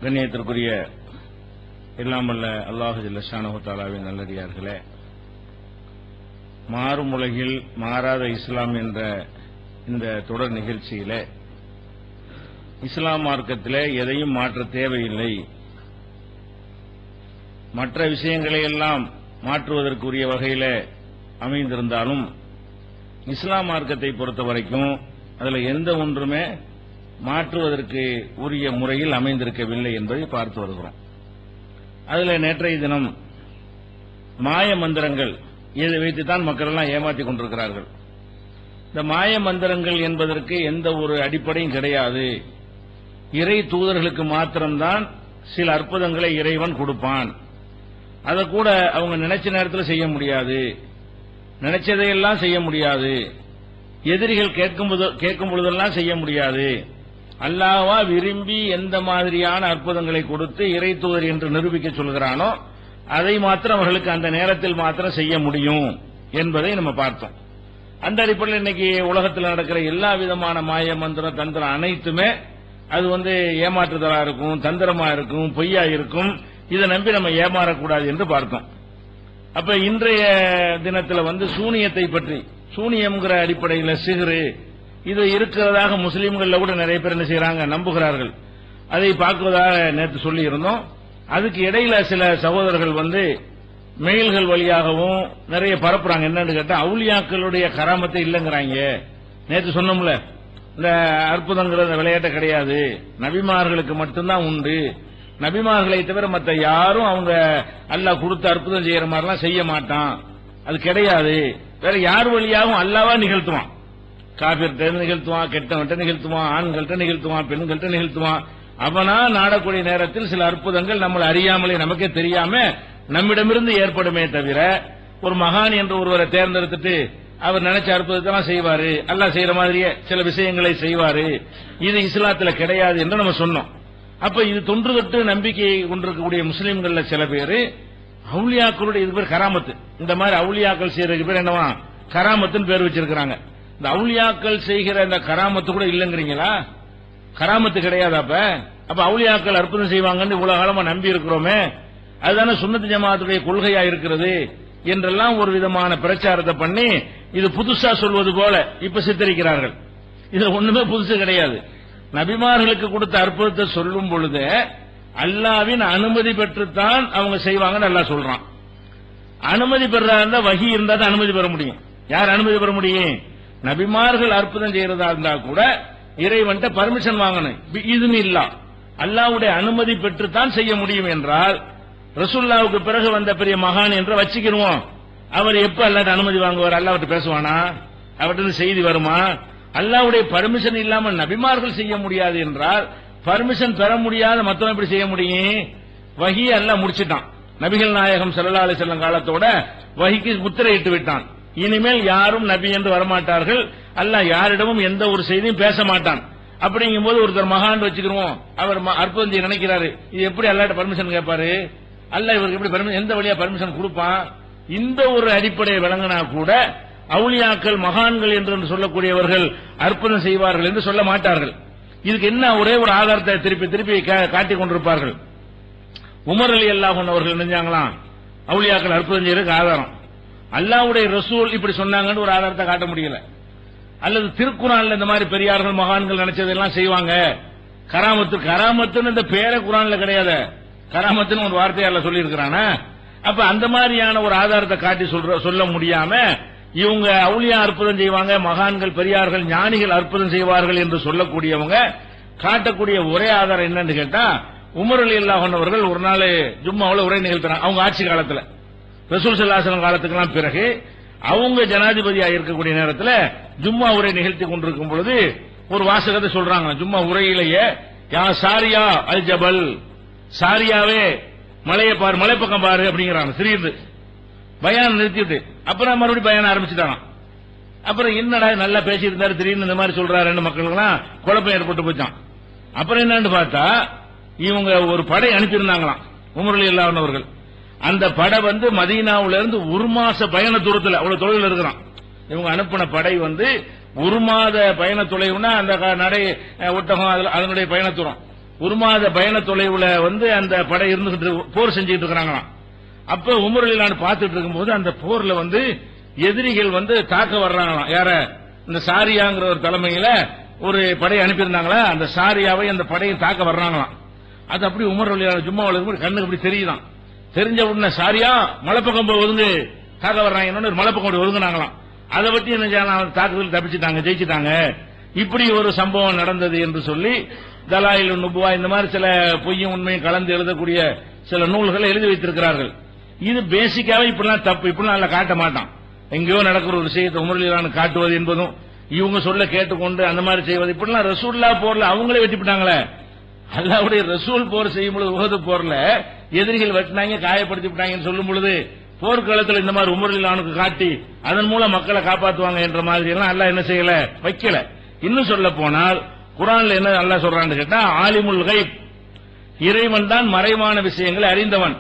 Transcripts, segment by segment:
கண்ணியத்திற்குரிய எல்லாமல்ல அல்லாஹு ஜல்ல ஷானஹு தஆலாவின் நல்லடியார்களே, மாறும் உலகில் மாறாத இஸ்லாம் என்ற இந்த தொடர் நிகழ்ச்சியில இஸ்லாம் மார்க்கத்திலே எதையும் மாற்ற தேவையில்லை, மற்ற விஷயங்களை எல்லாம் மாற்றுவதற்குரிய வகையில அமைந்திருந்தாலும் இஸ்லாம் மார்க்கத்தை பொறுத்த வரைக்கும் அதில் எந்த ஒன்றுமே மாற்றுவதற்கு உரிய முறையில் அமைந்திருக்கவில்லை என்பதை பார்த்து வருகிறோம். அதில் நேற்றைய தினம் மாய மந்திரங்கள் இதை வைத்துத்தான் மக்கள் எல்லாம் ஏமாற்றிக் கொண்டிருக்கிறார்கள். இந்த மாய மந்திரங்கள் என்பதற்கு எந்த ஒரு அடிப்படையும் கிடையாது. இறை தூதர்களுக்கு மாத்திரம்தான் சில அற்புதங்களை இறைவன் கொடுப்பான். அதை கூட அவங்க நினைச்ச நேரத்தில் செய்ய முடியாது, நினைச்சதையெல்லாம் செய்ய முடியாது, எதிரிகள் கேட்கும் பொழுதெல்லாம் செய்ய முடியாது. அல்லாஹ்வா விரும்பி எந்த மாதிரியான அற்புதங்களை கொடுத்து இறை தூதர் என்று நிரூபிக்க சொல்கிறானோ அதை மாத்திரம் அவர்களுக்கு அந்த நேரத்தில் மாத்திரம் செய்ய முடியும் என்பதை நம்ம பார்த்தோம். அந்த அடிப்படையில் இன்னைக்கு உலகத்தில் நடக்கிற எல்லா விதமான மாய மந்திர தந்திரம் அனைத்துமே அது ஏமாற்றுதலா இருக்கும், தந்திரமா இருக்கும், பொய்யா இருக்கும். இதை நம்பி நம்ம ஏமாறக்கூடாது என்று பார்த்தோம். அப்ப இன்றைய தினத்தில் சூனியத்தை பற்றி, சூனியம்ங்கிற அடிப்படையில் சிஹ்ரு இது இருக்கிறதாக முஸ்லீம்கள்ல கூட நிறைய பேர் என்ன செய்யறாங்க, நம்புகிறார்கள். அதை பார்க்குவதாக நேற்று சொல்லி இருந்தோம். அதுக்கு இடையில சில சகோதரர்கள் மெயில்கள் வழியாகவும் நிறைய பரப்புறாங்க. என்னன்னு கேட்டா அவுலியாக்களுடைய கராமத்தை இல்லைங்கிறாங்க. நேற்று சொன்னோம்ல, இந்த அற்புதங்கிற விளையாட்டு கிடையாது, நபிமார்களுக்கு மட்டும்தான் உண்டு, நபிமார்களை தவிர மற்ற யாரும் அவங்க அல்லாஹ் கொடுத்த அற்புதம் செய்யற மாதிரிலாம் செய்ய மாட்டான், அது கிடையாது. வேற யார் வழியாகவும் அல்லாவா நிகழ்த்துவான், காபிர்கிட்ட நிகழ்த்துவான், கெட்டவன்கிட்ட நிகழ்த்துவான், ஆண்கள்கிட்ட நிகழ்த்துவான், பெண்கள்கிட்ட நிகழ்த்துவான். அவனா நாடக்கூடிய நேரத்தில் சில அற்புதங்கள் நம்மளை அறியாமலே நமக்கே தெரியாம நம்மிடமிருந்து ஏற்படுமே தவிர ஒரு மகான் என்று ஒருவரை தேர்ந்தெடுத்துட்டு அவர் நினைச்ச அற்புதத்தெல்லாம் செய்வாரு, அல்லாஹ் செய்யற மாதிரியே சில விஷயங்களை செய்வாரு, இது இஸ்லாத்துல கிடையாது என்று நம்ம சொன்னோம். அப்ப இது தொன்று தொட்டு நம்பிக்கை கொண்டிருக்கக்கூடிய முஸ்லீம்கள்ல சில பேர் அவுலியாக்களுடைய இது பேர் கராமத்து, இந்த மாதிரி அவுலியாக்கள் செய்யறதுக்கு பேர் என்னவா கராமத்துன்னு பேர் வச்சிருக்கிறாங்க. இந்த அவுலியாக்கள் செய்கிற இந்த கராமத்து கூட இல்லைங்கிறீங்களா? கராமத்து கிடையாது. அப்ப அவுலியாக்கள் அற்புதம் செய்வாங்கன்னு இவ்வளவு காலமா நம்பி இருக்கிறோமே, அதுதானே சுன்னத் ஜமாஅத்துடைய கொள்கையா இருக்கிறது என்றெல்லாம் ஒரு விதமான பிரச்சாரத்தை பண்ணி இது புதுசா சொல்வது போல இப்ப சித்தரிக்கிறார்கள். இது ஒண்ணுமே புதுசு கிடையாது. நபிமார்களுக்கு கொடுத்த அற்புதத்தை சொல்லும் பொழுது அல்லாவின் அனுமதி பெற்றுத்தான் அவங்க செய்வாங்கன்னு அல்லாஹ் சொல்றான். அனுமதி பெறதா இருந்தா வஹி இருந்தா தான் அனுமதி பெற முடியும். யார் அனுமதி பெற முடியும்? நபிமார்கள் அற்புதம் செய்யறதா இருந்தா கூட இறைவன்ட்ட பர்மிஷன் வாங்கணும். இதுன்னு இல்ல, அல்லாஹ்வுடைய அனுமதி பெற்றுத்தான் செய்ய முடியும் என்றால் ரசூலுல்லாஹ்வுக்கு பிறகு வந்த பெரிய மகான் என்று வச்சுக்கிடுவோம். அவர் எப்ப அல்லாஹ்ட்ட அனுமதி வாங்குவார்? அல்லாஹ்விட்ட பேசுவானா? அவர்கிட்ட செய்தி வருமா? அல்லாஹ்வுடைய பர்மிஷன் இல்லாம நபிமார்கள் செய்ய முடியாது என்றால் பர்மிஷன் பெற முடியாத மத்தவங்க எப்படி செய்ய முடியும்? வஹி அல்லாஹ் முடிச்சிட்டான். நபிகள் நாயகம் ஸல்லல்லாஹு அலைஹி வஸல்லம் காலத்தோட வஹிக்கு முத்திரையிட்டு விட்டான். இனிமேல் யாரும் நபி என்று வரமாட்டார்கள், அல்லாஹ் யாரிடமும் எந்த ஒரு செய்தியும் பேச மாட்டான். அப்படிங்கும் போது ஒருத்தர் மகான் வச்சுக்கிறோம், அவர் அற்புதம் செய்ய நினைக்கிறாரு, இது எப்படி அல்லாஹ்ட்ட பர்மிஷன் கேட்பாரு? அல்லாஹ் இவருக்கு எப்படி பர்மிஷன், எந்த வழியா பர்மிஷன் கொடுப்பான்? இந்த ஒரு அடிப்படையை விளங்கினா கூட அவுலியாக்கள் மகான்கள் என்று சொல்லக்கூடியவர்கள் அற்புதம் செய்வார்கள் என்று சொல்ல மாட்டார்கள். இதுக்கு என்ன ஒரே ஒரு ஆதாரத்தை திருப்பி திருப்பி காட்டிக் கொண்டிருப்பார்கள். உமர் ரலியல்லாஹு அன்ஹு அவர்கள் நினைஞ்சாங்களாம் அவுலியாக்கள் அற்புதம் செய்யறதுக்கு ஆதாரம் அல்லாஹ்வுடைய ரசூல் இப்படி சொன்னாங்கன்னு ஒரு ஆதாரத்தை காட்ட முடியல. அல்லது திருக்குறான்ல இந்த மாதிரி பெரியார்கள் மகான்கள் நினைச்சதெல்லாம் செய்வாங்க. கராமத்துன்னு இந்த பேர குரான்ல கிடையாது, கராமத்துன்னு ஒரு வார்த்தையால சொல்லி இருக்கிறானா? அப்ப அந்த மாதிரியான ஒரு ஆதாரத்தை காட்டி சொல்ல முடியாம இவங்க அவுலியா அற்புதம் செய்வாங்க, மகான்கள் பெரியார்கள் ஞானிகள் அற்புதம் செய்வார்கள் என்று சொல்லக்கூடியவங்க காட்டக்கூடிய ஒரே ஆதாரம் என்னன்னு கேட்டா, உமர் ரலியல்லாஹு அன்ஹு அவர்கள் ஒரு நாள் ஜும்மாவுல உரை நிகழ்த்தினாங்க. அவங்க ஆட்சி காலத்துல, ரசூல் ஸல்லல்லாஹு அலைஹி வஸல்லம் காலத்துக்கெல்லாம் பிறகு அவங்க ஜனாதிபதியாக இருக்கக்கூடிய நேரத்தில் ஜும்மா உரை நிகழ்த்தி கொண்டிருக்கும் பொழுது ஒரு வாசகத்தை சொல்றாங்க. ஜும்மா உரையிலேயே யா சாரியா அல் ஜபல், சாரியாவே மலையை பாரு, மலை பக்கம் பாரு அப்படிங்கிறாங்க. சிறிது பயான் நிறுத்திட்டு அப்புறம் மறுபடியும் பயான ஆரம்பிச்சுட்டாங்க. அப்புறம் என்னடா நல்லா பேசியிருந்தாரு, திடீர்னு இந்த மாதிரி சொல்றாருன்னு மக்களுக்கெல்லாம் குழப்பம் ஏற்பட்டு போச்சான். அப்புறம் என்னன்னு பார்த்தா இவங்க ஒரு படை அனுப்பியிருந்தாங்களாம் உமர் ரலியல்லாஹு அன்ஹு அவர்கள். அந்த படை மதீனாவுல இருந்து ஒரு மாச பயண தூரத்தில், அவ்வளவு தொலைவில் இருக்கிறான். இவங்க அனுப்பின படை ஒரு மாத பயண தொலைவுனா அந்த நடை ஒட்டகம் அதனுடைய பயண தூரம் ஒரு மாத பயண தொலைவுல அந்த படை இருந்துகிட்டு போர் செஞ்சுட்டு இருக்கிறாங்களாம். அப்ப உமர் ரலியல்லாஹு அன்ஹு பார்த்துட்டு இருக்கும்போது அந்த போர்ல எதிரிகள் தாக்க வர்றாங்களாம். யார? இந்த சாரியாங்கிற ஒரு தலைமையில ஒரு படையை அனுப்பியிருந்தாங்களா, அந்த சாரியாவை அந்த படையை தாக்க வர்றாங்களாம். அது அப்படி உமர் ரலியல்லாஹு அன்ஹு ஜும்மாவுல இருக்கும்போது கண்ணுக்கு அப்படி தெரியுதான். தெரிஞ்ச உடனே சாரியா மலைப்பக்கம் ஒதுங்கு தாக்க வர்றாங்க, மலைப்பக்கம் ஒதுங்கினாங்களாம். அதை பத்தி என்ன தாக்குதல் தப்பிச்சுட்டாங்க, ஜெயிச்சுட்டாங்க. இப்படி ஒரு சம்பவம் நடந்தது என்று சொல்லி தலாயில் நுபுவா இந்த மாதிரி சில பொய்யும் உண்மையும் கலந்து எழுதக்கூடிய சில நூல்களை எழுதி வைத்திருக்கிறார்கள். இது பேசிக்காவே இப்படிலாம் தப்பு, இப்படிலாம் நல்லா காட்ட மாட்டான். எங்கேயோ நடக்கிற ஒரு விஷயத்தை உமர் ரலியல்லாஹு அன்ஹு காட்டுவது என்பதும் இவங்க சொல்ல கேட்டுக்கொண்டு அந்த மாதிரி செய்வது, இப்படிலாம் ரசூலுல்லாஹ் போர்ல அவங்களே வெட்டிவிட்டாங்களே. அல்லாஹ்வுடைய ரசூல் போர் செய்யும் பொழுது உஹது போர்ல எதிரிகள் வெட்டினாங்க, காயப்படுத்தி விட்டாங்கன்னு சொல்லும் பொழுது போர்க்களத்தில் இந்த மாதிரி உமர் ரலியல்லாஹு அன்ஹுக்கு காட்டி அதன் மூலம் மக்களை காப்பாற்றுவாங்க என்ற மாதிரி எல்லாம் அல்லாஹ் என்ன செய்யல, வைக்கல. இன்னும் சொல்ல போனால் குர்ஆன்ல என்ன அல்லாஹ் சொல்றான்னு கேட்டா, ஆலிமுல் கைப், இறைவன் தான் மறைவான விஷயங்களை அறிந்தவன்.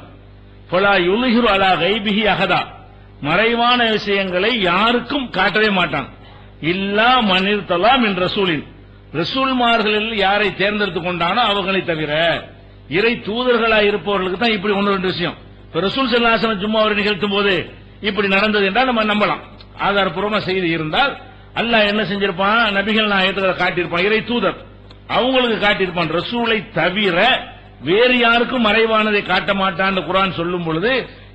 ஃபலா யுல்ஹிரு அலா கைபிஹி அஹதா, மறைவான விஷயங்களை யாருக்கும் காட்டவே மாட்டான். இல்லா மனிர்தலா மின் ரசூலின், ரசூல்மார்களில் யாரை தேர்ந்தெடுத்துக் கொண்டானோ அவர்களை தவிர. இறை தூதர்களாக இருப்பவர்களுக்கு தான் இப்படி ஒன்று ரெண்டு விஷயம். இப்ப ரசூல் ஸல்லல்லாஹு அலைஹி வஸல்லம் ஜும்மாவை நிகழ்த்தும் போது இப்படி நடந்தது என்றால் நம்ம நம்பலாம். ஆதாரப்பூர்வமா செய்தி இருந்தால் அல்லாஹ் என்ன செஞ்சிருப்பான், நபிகள் நாயகத்தை காட்டியிருப்பான், இறை தூதர் அவங்களுக்கு காட்டியிருப்பான். ரசூலை தவிர வேறு யாருக்கும் மறைவானதை காட்ட மாட்டான்னு குர்ஆன் சொல்லும் பொழுது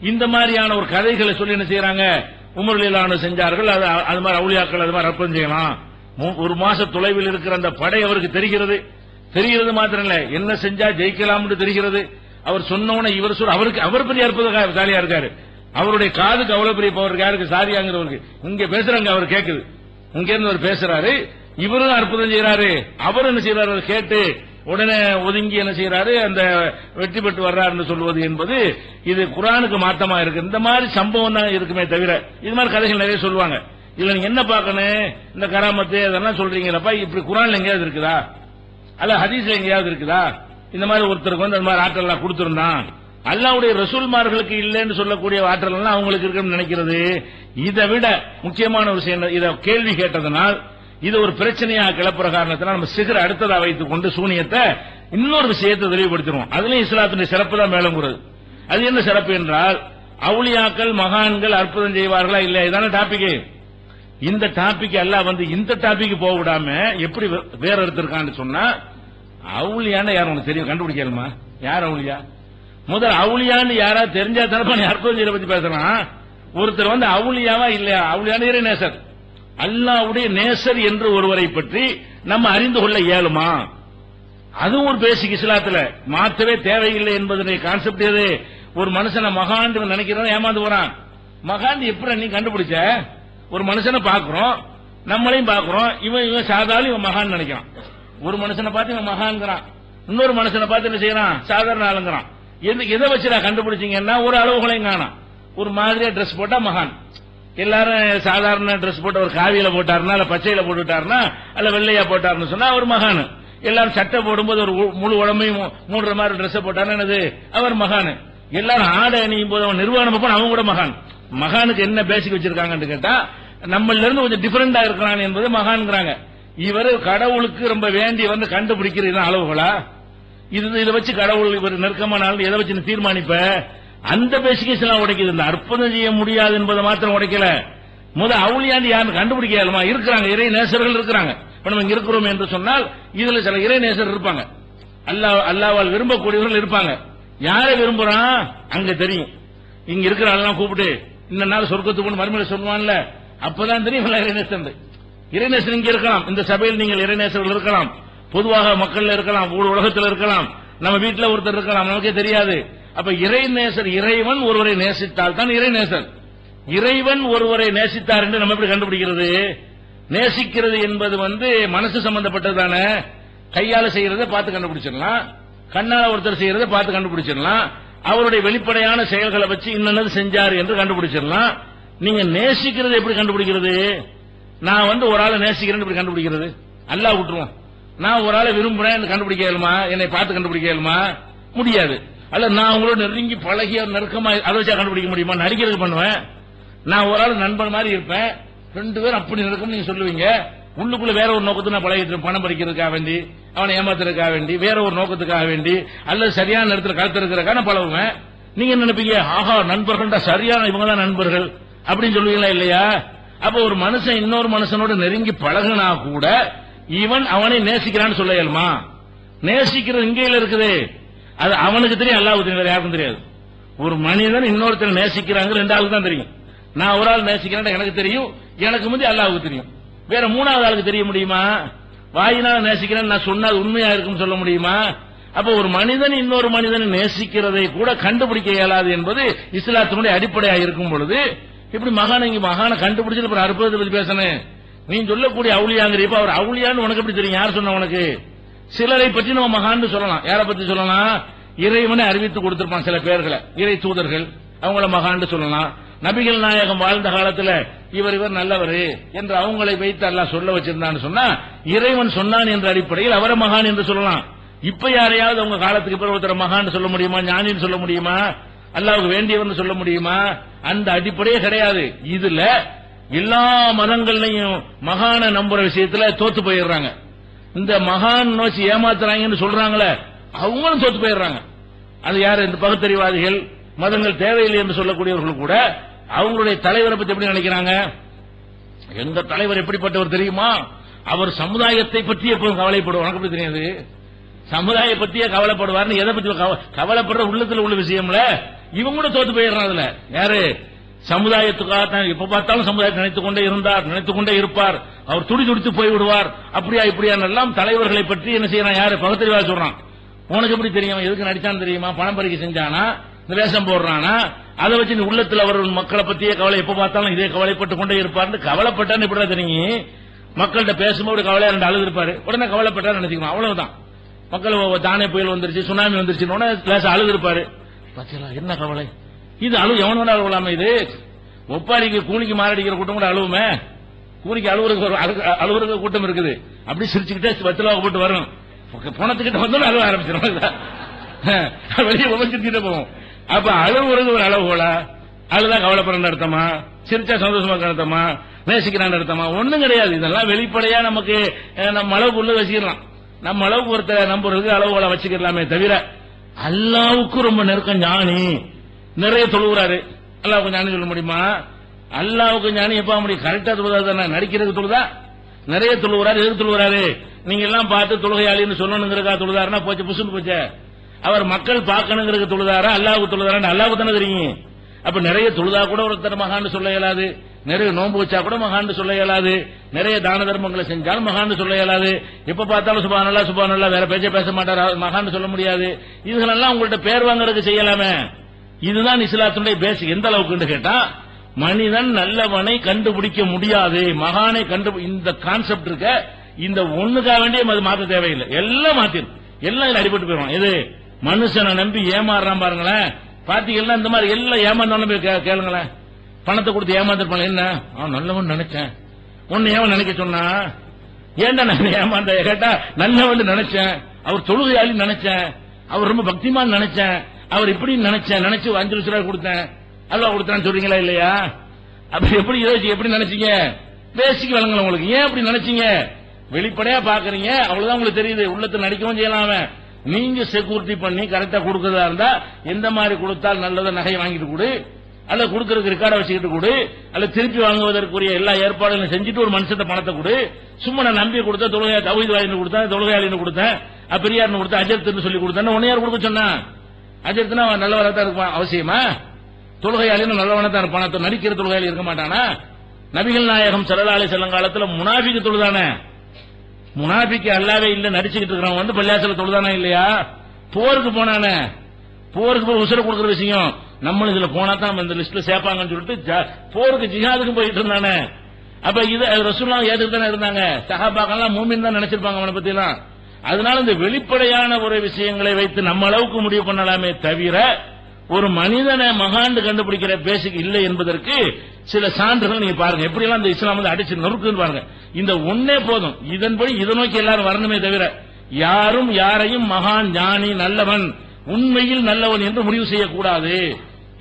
இந்த மாதிரியான ஒரு கதைகளை சொல்லி என்ன செய்யறாங்க, உமர் ரலியல்லாஹு அன்ஹு செஞ்சார்கள், அது மாதிரி அவுலியாக்கள் அது மாதிரி அர்ப்பணம் செய்யலாம். ஒரு மாச தொலைவில் இருக்கிற அந்த படை அவருக்கு தெரிகிறது மாத்திரம் இல்ல, என்ன செஞ்சா ஜெயிக்கலாம்னு தெரிகிறது. அவர் சொன்னவன இவர் சொல்ற, அவர் பெரிய அற்புதசாலியா இருக்காரு, அவருடைய காதுக்கு அவ்வளவு பெரிய பவர் யாருக்கு, சாரியாங்கிறவருக்கு. இங்க பேசுறாங்க, அவர் கேக்குது, இங்க இருந்து அவர் பேசுறாரு, இவரும் அற்புதம் செய்யறாரு, அவர் என்ன செய்யறாரு கேட்டு உடனே ஒதுங்கி என்ன செய்யறாரு, அந்த வெற்றி பெற்று வர்றாருன்னு சொல்வது என்பது இது குர்ஆனுக்கு மாத்தமா இருக்கு. இந்த மாதிரி சம்பவம் தான் இருக்குமே தவிர இது மாதிரி கதைகள் நிறைய சொல்லுவாங்க. இதுல நீங்க என்ன பார்க்கணும், இந்த கராமத்து அதெல்லாம் சொல்றீங்களப்பா, இப்படி குர்ஆன்ல எங்கேயாவது இருக்குதா, அல்ல ஹதீஸ்ல எங்கேயாவது இருக்குதா, இந்த மாதிரி ஒருத்தருக்கு அந்த மாதிரி ஆற்றல் எல்லாம் கொடுத்திருந்தான், அல்லாஹ்வுடைய ரசூல்மார்களுக்கு இல்லைன்னு சொல்லக்கூடிய ஆற்றல் எல்லாம் அவங்களுக்கு இருக்குன்னு நினைக்கிறது. இதை விட முக்கியமான விஷயம், இதை கேள்வி கேட்டதனால் இது ஒரு பிரச்சனையாக கிளப்புற காரணத்தினால் நம்ம சிகர அடுத்ததா வைத்துக் கொண்டு சூனியத்தை இன்னொரு விஷயத்தை தெளிவுபடுத்திடுவோம். அதுலயும் இஸ்லாத்தினுடைய சிறப்பு தான் மேலங்குறது. அது என்ன சிறப்பு என்றால், அவுலியாக்கள் மகான்கள் அற்புதம் செய்வார்களா இல்லையா, இதான டாபிக். இந்த டாபிக் எல்லாம் இந்த டாபிக் போக விடாம எப்படி வேற எடுத்திருக்கான்னு சொன்னா, அவுலியான்னு யாரும் உனக்கு தெரியும், கண்டுபிடிக்கலுமா யார் அவுலியா? முதல் அவுலியான்னு யாராவது தெரிஞ்சா தரப்பா நீ அற்புதம் செய்யற பத்தி பேசலாம். ஒருத்தர் அவுலியாவா இல்லையா, அவுலியான இறை நேசர், அல்லாஹ்வுடைய நேசர் என்று ஒருவரை பற்றி நம்ம அறிந்து கொள்ள இயலுமா? அதுவும் ஒரு பேசிக், இஸ்லாத்துல மாற்றவே தேவையில்லை என்பதனை கான்செப்ட். எது, ஒரு மனுஷனை மகான் நினைக்கிறத ஏமாந்து போறான். மகான் எப்படி நீ கண்டுபிடிச்ச? ஒரு மனுஷனை பாக்குறோம், நம்மளையும் பாக்குறோம், இவன் சாதாரண இவன் மகான் நினைக்கிறான். ஒரு மனுஷனை பார்த்து இவன் மகான்கிறான், இன்னொரு மனுஷனை பார்த்து என்ன செய்யறான், சாதாரண ஆளுங்கிறான். எதை வச்சுடா கண்டுபிடிச்சீங்கன்னா, ஒரு அளவுகளையும் காணாம். ஒரு மாதிரியா ட்ரெஸ் போட்டா மகான், எல்லாரும் சாதாரண ட்ரெஸ் போட்டு ஒரு காவியில போட்டாருன்னா, இல்ல பச்சையில போட்டுட்டாருன்னா, அல்ல வெள்ளையா போட்டாருன்னு சொன்னா அவர் மகான். எல்லாரும் சட்டை போடும்போது ஒரு முழு உடம்பையும் மூடுற மாதிரி ட்ரெஸ் போட்டாருன்னா என்னது, அவர் மகான். எல்லாரும் ஆடை அணியும் போது அவன் நிர்வாணம் போன அவங்க கூட மகான். மகானுக்கு என்ன பேசிக் வச்சிருக்காங்கன்னு கேட்டா, நம்மள இருந்து கொஞ்சம் டிஃபரெண்டா இருக்கிறான் என்பது மகான்ங்கிறாங்க. இவர் கடவுளுக்கு ரொம்ப வேண்டி கண்டுபிடிக்கிற அளவுகளா, இதை வச்சு கடவுள் இவர் நெருக்கமான ஆள் எதை வச்சு தீர்மானிப்ப, அந்த பேசிக்கேஸ் எல்லாம் உடைக்குது. இந்த அற்புதம் செய்ய முடியாது என்பதை மாத்திரம் உடைக்கல, அவுளியாண்டு யாரும் கண்டுபிடிக்கலுமா, இருக்கிறாங்க, இறை நேசர்கள் இருக்கிறாங்க. இப்ப நம்ம இங்க இருக்கிறோம் என்று சொன்னால் இதுல சில இறை நேசர் இருப்பாங்க, அல்லாஹ்வால் விரும்பக்கூடியவர்கள் இருப்பாங்க. யாரை விரும்புறான் அங்க தெரியும். இங்க இருக்கிற ஆளெல்லாம் கூப்பிட்டு இந்த நாள் சொர்க்கத்துக்கு மறுமையில சொல்லுவான்ல, அப்பதான் தெரியும் இறைநேசன். இறைநேசன் இங்க இருக்கலாம், இந்த சபையில் நீங்கள் இறைநேசர்கள் இருக்கலாம், பொதுவாக மக்கள் இருக்கலாம், உலகத்தில் இருக்கலாம், நம்ம வீட்டில் ஒருத்தர் இருக்கலாம், நமக்கே தெரியாது. அப்ப இறைநேசர், இறைவன் ஒருவரை நேசித்தால் தான் இறைநேசர். இறைவன் ஒருவரை நேசித்தார் என்று நம்ம எப்படி கண்டுபிடிக்கிறது? நேசிக்கிறது என்பது மனசு சம்பந்தப்பட்டது தானே. கையால செய்யறதை பார்த்து கண்டுபிடிச்சிடலாம், கண்ணால ஒருத்தர் செய்யறதை பார்த்து கண்டுபிடிச்சிடலாம், அவருடைய வெளிப்படையான செயல்களை வச்சு இன்னது செஞ்சாரு என்று கண்டுபிடிச்சிடலாம். நீங்க நேசிக்கிறது எப்படி கண்டுபிடிக்கிறது? நான் ஒரு ஆளை நேசிக்கிறேன் எப்படி கண்டுபிடிக்கிறது? அல்லாஹ் விட்டுருவோம். நான் ஒரு ஆளை விரும்புறேன் கண்டுபிடிக்க இயலுமா? என்னை பார்த்து கண்டுபிடிக்க இயலுமா? முடியாது. அல்ல நான் உங்களோட நெருங்கி பழகிய நெருக்கமா அதை வச்சா கண்டுபிடிக்க முடியுமா? நடிக்கிறது பண்ணுவேன். நான் ஒரு ஆள் நண்பன் மாதிரி இருப்பேன், 2 பேரும் அப்படி நெருக்கம் நீங்க சொல்லுவீங்க, உள்ளுக்குள்ள வேற ஒரு நோக்கத்தை நான் பழகிட்டு பணம் பறிக்கிறதுக்காக வேண்டி அவனை ஏமாத்துறதுக்காக வேண்டி, வேற ஒரு நோக்கத்துக்காக வேண்டி, அல்லது சரியான நேரத்தில் கலத்திருக்கிறக்கான பழகுவேன். நீங்க என்ன நினைப்பீங்க, ஆஹா நண்பர்கள்டா சரியான இவங்க தான் நண்பர்கள் அப்படின்னு சொல்லுவீங்களா இல்லையா? அப்ப ஒரு மனுஷன் இன்னொரு மனுஷனோட நெருங்கி பழகுனா கூட இவன் அவனை நேசிக்கிறான்னு சொல்ல இயலுமா? நேசிக்கிறது இங்கேயில இருக்குது, அது அவனுக்கு தெரியும், அல்லாஹ்வுக்கு தெரியும், வேற யாருக்கும் தெரியாது. ஒரு மனிதன் இன்னொருத்தர் நேசிக்கிறாங்க ரெண்டு ஆளுக்கு தான் தெரியும். நான் ஒரு ஆள் நேசிக்கிறேன் எனக்கு தெரியும், எனக்கு முந்தி அல்லாஹ்வுக்கு தெரியும். வேற மூணாவது ஆளுக்கு தெரிய முடியுமா? வாயினால நேசிக்கிறேன்னு நான் சொன்னா அது உண்மையா இருக்குன்னு சொல்ல முடியுமா? அப்ப ஒரு மனிதன் இன்னொரு மனிதனை நேசிக்கிறதை கூட கண்டுபிடிக்க இயலாது என்பது இஸ்லாத்தினுடைய அடிப்படையாக இருக்கும் பொழுது இப்படி மகானை கண்டுபிடிச்சிட்டு அற்புதத்தை பத்தி பேசணும். நீ சொல்லக்கூடிய அவுளியாங்கிறப்ப அவர் அவுளியான்னு உனக்கு எப்படி தெரியும்? யார் சொன்ன உனக்கு? சிலரை பற்றி நம்ம மகான்னு சொல்லலாம். யாரை பத்தி சொல்லலாம்? இறைவனை அறிவித்து கொடுத்திருப்பான் சில பேர்களை, இறை தூதர்கள், அவங்கள மகான்னு சொல்லலாம். நபிகள் நாயகம் வாழ்ந்த காலத்துல இவர் நல்லவர் என்று அவங்களை வைத்து அல்லாஹ் சொல்ல வச்சிருந்தான்னு சொன்னா இறைவன் சொன்னான் என்ற அடிப்படையில் அவரை மகான் என்று சொல்லலாம். இப்ப யாரையாவது அவங்க காலத்துக்கு பிறகு ஒருத்தர மகான் சொல்ல முடியுமா? ஞானின்னு சொல்ல முடியுமா? அல்லாஹ்வுக்கு வேண்டியவன் சொல்ல முடியுமா? அந்த அடிப்படையே கிடையாது. இதுல எல்லா மதங்கள்லையும் மகான நம்புற விஷயத்துல தோத்து போயிடுறாங்க. இந்த மகான் நோச்சி ஏமாத்துறாங்கன்னு சொல்றாங்களே அவங்களும் தோத்து போயிடுறாங்க. அது யாரு? இந்த பகுத்தறிவாதிகள், மதங்கள் தேவையில்லை என்று சொல்லக்கூடியவர்கள் கூட அவங்களுடைய தலைவரை பத்தி எப்படி நினைக்கிறாங்க? எங்க தலைவர் எப்படிப்பட்டவர் தெரியுமா? அவர் சமுதாயத்தை பற்றி எப்போதும் கவலைப்படுவார். உனக்கு எப்படி தெரியாது? சமுதாய பத்தியே கவலைப்படுவார்னு எதை பத்தி கவலைப்படுற உள்ளத்துல உள்ள விஷயம்ல இவங்க கூட தோத்து போயிடுறான். அதுல யாரு? சமுதாயத்துக்காக தான் எப்ப பார்த்தாலும் சமுதாயத்தை நினைத்துக் கொண்டே இருப்பார். அவர் துடித்து போய் விடுவார். அப்படியா இப்படியான எல்லாம் தலைவர்களை பற்றி என்ன செய்யறான்? யாரு? பகுத்தறிவாதி சொல்றான். உனக்கு எப்படி தெரியும்? எதுக்கு நடிச்சான்னு தெரியுமா? பணம் பறிக்க செஞ்சானா? இந்த வேஷம் போடுறானா? அதை வச்சு இந்த உள்ளத்துல அவர் மக்களை பத்தியே கவலை, எப்ப பார்த்தாலும் இதே கவலைப்பட்டு கொண்டே இருப்பார். கவலைப்பட்டான்னு இப்படிதான் தெரியும். மக்கள்கிட்ட பேசும்போது கவலையா ரெண்டு அழுது இருப்பாரு, உடனே கவலைப்பட்டா நினைச்சுக்கணும். அவ்வளவுதான். மக்கள் தானே புயல் வந்துருச்சு, சுனாமி வந்துருச்சு, லேசா அழுது இருப்பாரு. பாத்தீங்களா என்ன கவலை? இது அழுவு எவன் வேணா அழுவலாமே. இது ஒப்பாரிக்கு கூலிக்கு மாரடிக்கிற கூட்டம் கூட அழுவுமே. கூலிக்கு அழுவுற கூட்டம் இருக்குது. அப்படி சிரிச்சுக்கிட்டே வெத்தலாக போட்டு வரும். பணத்துக்கிட்ட வந்தோம் அழுவ ஆரம்பிச்சிடும். வெளியே உபச்சிட்டு போவோம். அப்ப அழுவுறது ஒரு அளவுகோலா? அழுதா கவலைப்படுற அர்த்தமா? சிரிச்சா சந்தோஷமா அர்த்தமா? நேசிக்கிறான் அர்த்தமா? ஒண்ணும் கிடையாது. இதெல்லாம் வெளிப்படையா நமக்கு நம்ம அளவுக்கு உள்ள வச்சுக்கலாம். நம்ம அளவுக்கு ஒருத்தர் நம்புறதுக்கு அளவுகோலை வச்சுக்கலாமே தவிர அல்லாவுக்கு ரொம்ப நெருக்கம் ஞானி, நிறைய தொழுகிறாரு. அல்லாவுக்கு ஞானி சொல்ல முடியுமா? அல்லாவுக்கு ஞானி எப்ப முடியும்? கரெக்டா தொழுதாரு, நடிக்கிறதுக்கு தொழுதா? நிறைய தொழுகிறாரு. எதுக்கு தொழுகிறாரு? நீங்க எல்லாம் பார்த்து தொழுகையாளின்னு சொல்லணுங்கிறக்கா தொழுதாருன்னா போச்சு, புசுன்னு போச்சு. அவர் மக்கள் பார்க்கணுங்கிறது தொழுதாரா? அல்லாவுக்கு தொழுதாரா? அல்லாவுக்கு தானே தெரியும். அப்ப நிறைய தொழுதா கூட ஒருத்தர் மகான்னு சொல்ல இயலாது. நிறைய நோன்பு வச்சா கூட மகான்னு சொல்ல இயலாது. நிறைய தான தர்மங்களை செஞ்சாலும் மகான்னு சொல்ல இயலாது. எப்ப பார்த்தாலும் சுபானல்லா வேற பேச்ச பேச மாட்டார், மகான்னு சொல்ல முடியாது. இதுகளெல்லாம் உங்கள்ட்ட பேர் வாங்கறதுக்கு செய்யலாமே. இதுதான் இஸ்லாத்துடைய பேசிக். எந்த அளவுக்கு கேட்டா மனிதன் நல்லவனை கண்டுபிடிக்க முடியாது, மகானை இந்த கான்செப்ட் இருக்க, இந்த ஒண்ணுக்காக வேண்டிய மாற்ற தேவையில்லை. எல்லாம் மாத்திரும், எல்லாம் இதுல அடிபட்டு போயிடும். இது மனுஷனை நம்பி ஏமாறுறான் பாருங்களேன். பாத்தீங்கன்னா இந்த மாதிரி எல்லாம் ஏமாந்தவன கேளுங்களேன். பணத்தை கொடுத்து ஏமாந்துருப்பாங்க. என்ன நல்லவன் நினைச்சேன், ஒன்னு ஏன் நினைக்க சொன்னா? ஏன்டா நான் ஏமாந்த கேட்டா நல்லவன் நினைச்சேன், அவர் தொழுகையாளி நினைச்சேன், அவர் ரொம்ப பக்திமான் நினைச்சேன், அவர் இப்படி நினைச்சு 5 லட்சம் ரூபாய் கொடுத்தேன், அல்லவா கொடுத்தான்னு சொல்றீங்களா இல்லையா? அப்ப எப்படி எப்படி நினைச்சீங்க? பேசிக்கு வழங்கல உங்களுக்கு. ஏன் அப்படி நினைச்சீங்க? வெளிப்படையா பாக்குறீங்க, அவ்வளவுதான் உங்களுக்கு தெரியுது. உள்ளத்துல நடிக்கவும் செய்யலாம. நீங்க செக்யூரிட்டி பண்ணி கரெக்டா கொடுக்கறதா இருந்தா எந்த மாதிரி கொடுத்தால் நல்லதா நகையை வாங்கிட்டு கொடு, அல்ல கொடுக்கறதுக்கு ரெக்கார்டை வச்சுக்கிட்டு கொடு, அல்ல திருப்பி வாங்குவதற்குரிய எல்லா ஏற்பாடுகளும் செஞ்சுட்டு ஒரு மனுஷத்தை பணத்தை கொடு. சும்மா நான் நம்பி கொடுத்தேன், தொழுகையா தௌஹீத்வாதின்னு கொடுத்தேன், தொழுகையாளின்னு கொடுத்தேன், பெரியார்னு கொடுத்தேன், அஜர்த்துன்னு சொல்லி கொடுத்தேன். உன்னை யார் கொடுக்க சொன்னா? அஜர்த்துனா நல்லவரா தான் இருப்பான் அவசியமா? தொழுகையாளின்னு நல்லவனா தான் இருப்பான். நடிக்கிற தொழுகையாளி இருக்க மாட்டானா? நபிகள் நாயகம் ஸல்லல்லாஹு அலைஹி வஸல்லம் காலத்துல முனாஃபிக் தொழுதானே. முனாஃபிக் அல்லாவே இல்ல நடிச்சுக்கிட்டு இருக்கிறவன் வந்து பள்ளியாசல தொழுதானா இல்லையா? போருக்கு போனானே, போருக்கு போய் உசுர கொடுக்கிற விஷயம் நம்ம இதுல போனா தான் நம்ம இந்த லிஸ்ட்ல சேர்ப்பாங்கன்னு சொல்லிட்டு போருக்கு ஜிஹாதுக்கு போயிட்டு இருந்தானே. அப்ப இது ரசூலுல்லாஹ் ஏத்துட்டு தானே இருந்தாங்க. சஹாபாக்கெல்லாம் மூமின் தான் நினைச்சிருப்பாங்க அவனை பத்தி எல்லாம். அதனால இந்த வெளிப்படையான ஒரு விஷயங்களை வைத்து நம்ம அளவுக்கு முடிவு பண்ணலாமே தவிர ஒரு மனிதனை மகாண்டு கண்டுபிடிக்கிற பேசிக் இல்லை என்பதற்கு சில சான்றுகள் நீங்க பாருங்க. எப்படி எல்லாம் இந்த இஸ்லாம் வந்து அடிச்சு நொறுக்குன்னு பாருங்க. இந்த ஒன்னே போதும். இதன்படி இதை நோக்கி எல்லாரும் வரணுமே தவிர யாரும் யாரையும் மகான், ஞானி, நல்லவன், உண்மையில் நல்லவன் என்று முடிவு செய்யக்கூடாது.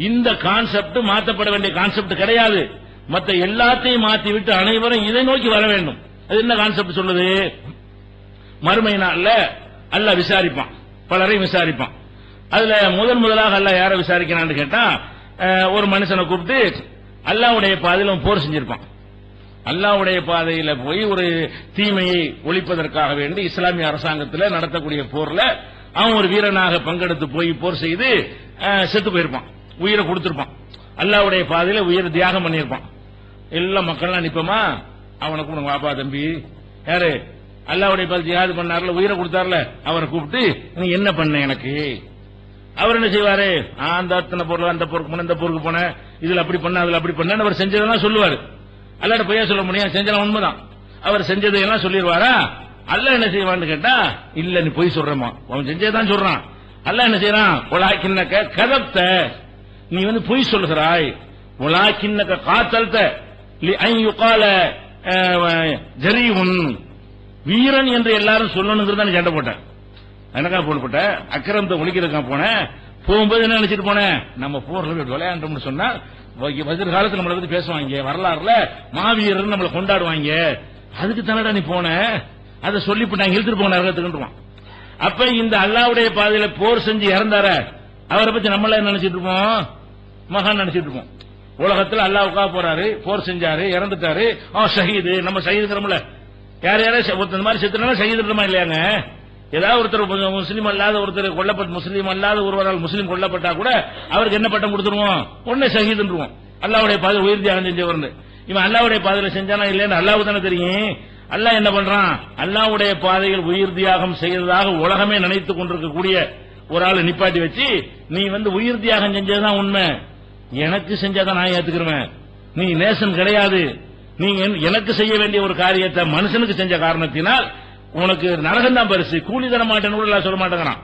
இந்த கான்செப்ட் மாற்றப்பட வேண்டிய கான்செப்ட் கிடையாது. மற்ற எல்லாத்தையும் மாற்றி விட்டு அனைவரும் இதை நோக்கி வர வேண்டும். அது என்ன கான்செப்ட் சொல்லுது? மறுமை நாள்ல அல்லாஹ் விசாரிப்பான், பலரையும் விசாரிப்பான். அதுல முதலாக அல்லாஹ் யாரை விசாரிக்கிறான்னு கேட்டா, ஒரு மனுஷனை கூப்பிட்டு அல்லாஹ்வுடைய பாதையில போர் செஞ்சிருப்பான். அல்லாஹ்வுடைய பாதையில போய் ஒரு தீமையை ஒழிப்பதற்காக வேண்டி இஸ்லாமிய அரசாங்கத்தில் நடத்தக்கூடிய போர்ல அவன் ஒரு வீரனாக பங்கெடுத்து போய் போர் செய்து செத்து போயிருப்பான், உயிரை கொடுத்திருப்பான். அல்லாஹ்வுடைய பாதையில உயிரை தியாகம் பண்ணியிருப்பான். எல்லா மக்கள்லாம் நிப்பமா, அவனை கூப்பிடுங்க, வாப்பா தம்பி, யாரு அல்லாஹ்வுடைய பாதை ஜிஹாது பண்ணார்ல, உயிரை கொடுத்தார்ல, அவரை கூப்பிட்டு நீ என்ன பண்ண எனக்கு. அவர் என்ன செய்வாரு, அந்த அத்தனை பொருள், அந்த பொருக்கு போன, இந்த பொருக்கு போன, இதுல அப்படி பண்ண, அதுல அப்படி பண்ண, அவர் செஞ்சதெல்லாம் சொல்லுவாரு. அல்லாட்ட பொய்யா சொல்ல முடியும், செஞ்சலாம் உண்மைதான். அவர் செஞ்சதையெல்லாம் சொல்லிடுவாரா? அல்லாஹ் என்ன செய்வான்னு கேட்டா, இல்ல நீ பொய் சொல்றமா, அவன் செஞ்சதான் சொல்றான். அல்லாஹ் என்ன செய்யறான், உலாக்கின்னக கதப்த, நீ பொய் சொல்லுகிறாய், உலாக்கின்னக காத்தல்த லிஅன் யுகால ஜரீஉன், வீரன் என்று எல்லாரும் சொல்லணுங்கிறத சண்டை போட்டேன். எனக்கா போட்ட அக்கிரமத்தை ஒழிக்கிறதுக்கா போனேன். போகும்போது என்ன நினைச்சிட்டு போனேன், நம்ம போர்ல விளையாண்டோம்னு சொன்னா எதிர்காலத்தில் நம்மளை பத்தி பேசுவாங்க, வரலாறுல மாவீரர் நம்மளை கொண்டாடுவாங்க, அதுக்கு தானடா நீ போன, அதை சொல்லிவிட்டாங்க, இழுத்துட்டு போன நரகத்துக்குன்றான். அப்ப இந்த அல்லாஹ்வுடைய பாதையில போர் செஞ்சு இறந்தார, அவரை பத்தி நம்மள நினைச்சிட்டு இருப்போம், மகான் நினைச்சிட்டு இருப்போம். உலகத்தில் அல்லாஹ்வுக்காக போறாரு, போர் செஞ்சாரு, இறந்துட்டாரு, ஷஹீது, நம்ம ஷஹீதுங்கிறோம்ல. யார் இந்த மாதிரி செத்துனா ஷஹீதுமா இல்லையாங்க? ஏதாவது ஒருத்தர் முஸ்லீம் அல்லாத ஒருத்தர் கொல்லப்பட்ட, முஸ்லீம் அல்லாத ஒருவரால் முஸ்லீம் கொல்லப்பட்டா கூட அவருக்கு என்ன பட்டம் கொடுத்துருவோம், ஒன்னே ஷஹீதுன்றுவோம். அல்லாஹ்வுடைய பாதையில் உயிர் தியாகம் செஞ்சவர். இவன் அல்லாஹ்வுடைய பாதையில செஞ்சானா இல்லைன்னு அல்லாஹ்வுக்கு தானே தெரியும். அல்லாஹ் என்ன பண்றான், அல்லாஹ்வுடைய பாதையில் உயிர் தியாகம் செய்யறதாக உலகமே நினைத்துக் கொண்டிருக்கக்கூடிய ஒரு ஆள் நிப்பாட்டி வச்சு, நீ உயிர் தியாகம் செஞ்சதுதான் உண்மை, எனக்கு செஞ்சாதான் நான் ஏத்துக்கிறேன், நீ நேசன் கிடையாது, நீ எனக்கு செய்ய வேண்டிய ஒரு காரியத்தை மனுஷனுக்கு செஞ்ச காரணத்தினால் உனக்கு நரகம் தான் பரிசு, கூலி தர மாட்டேன்னு கூட சொல்ல மாட்டேங்கிறான்.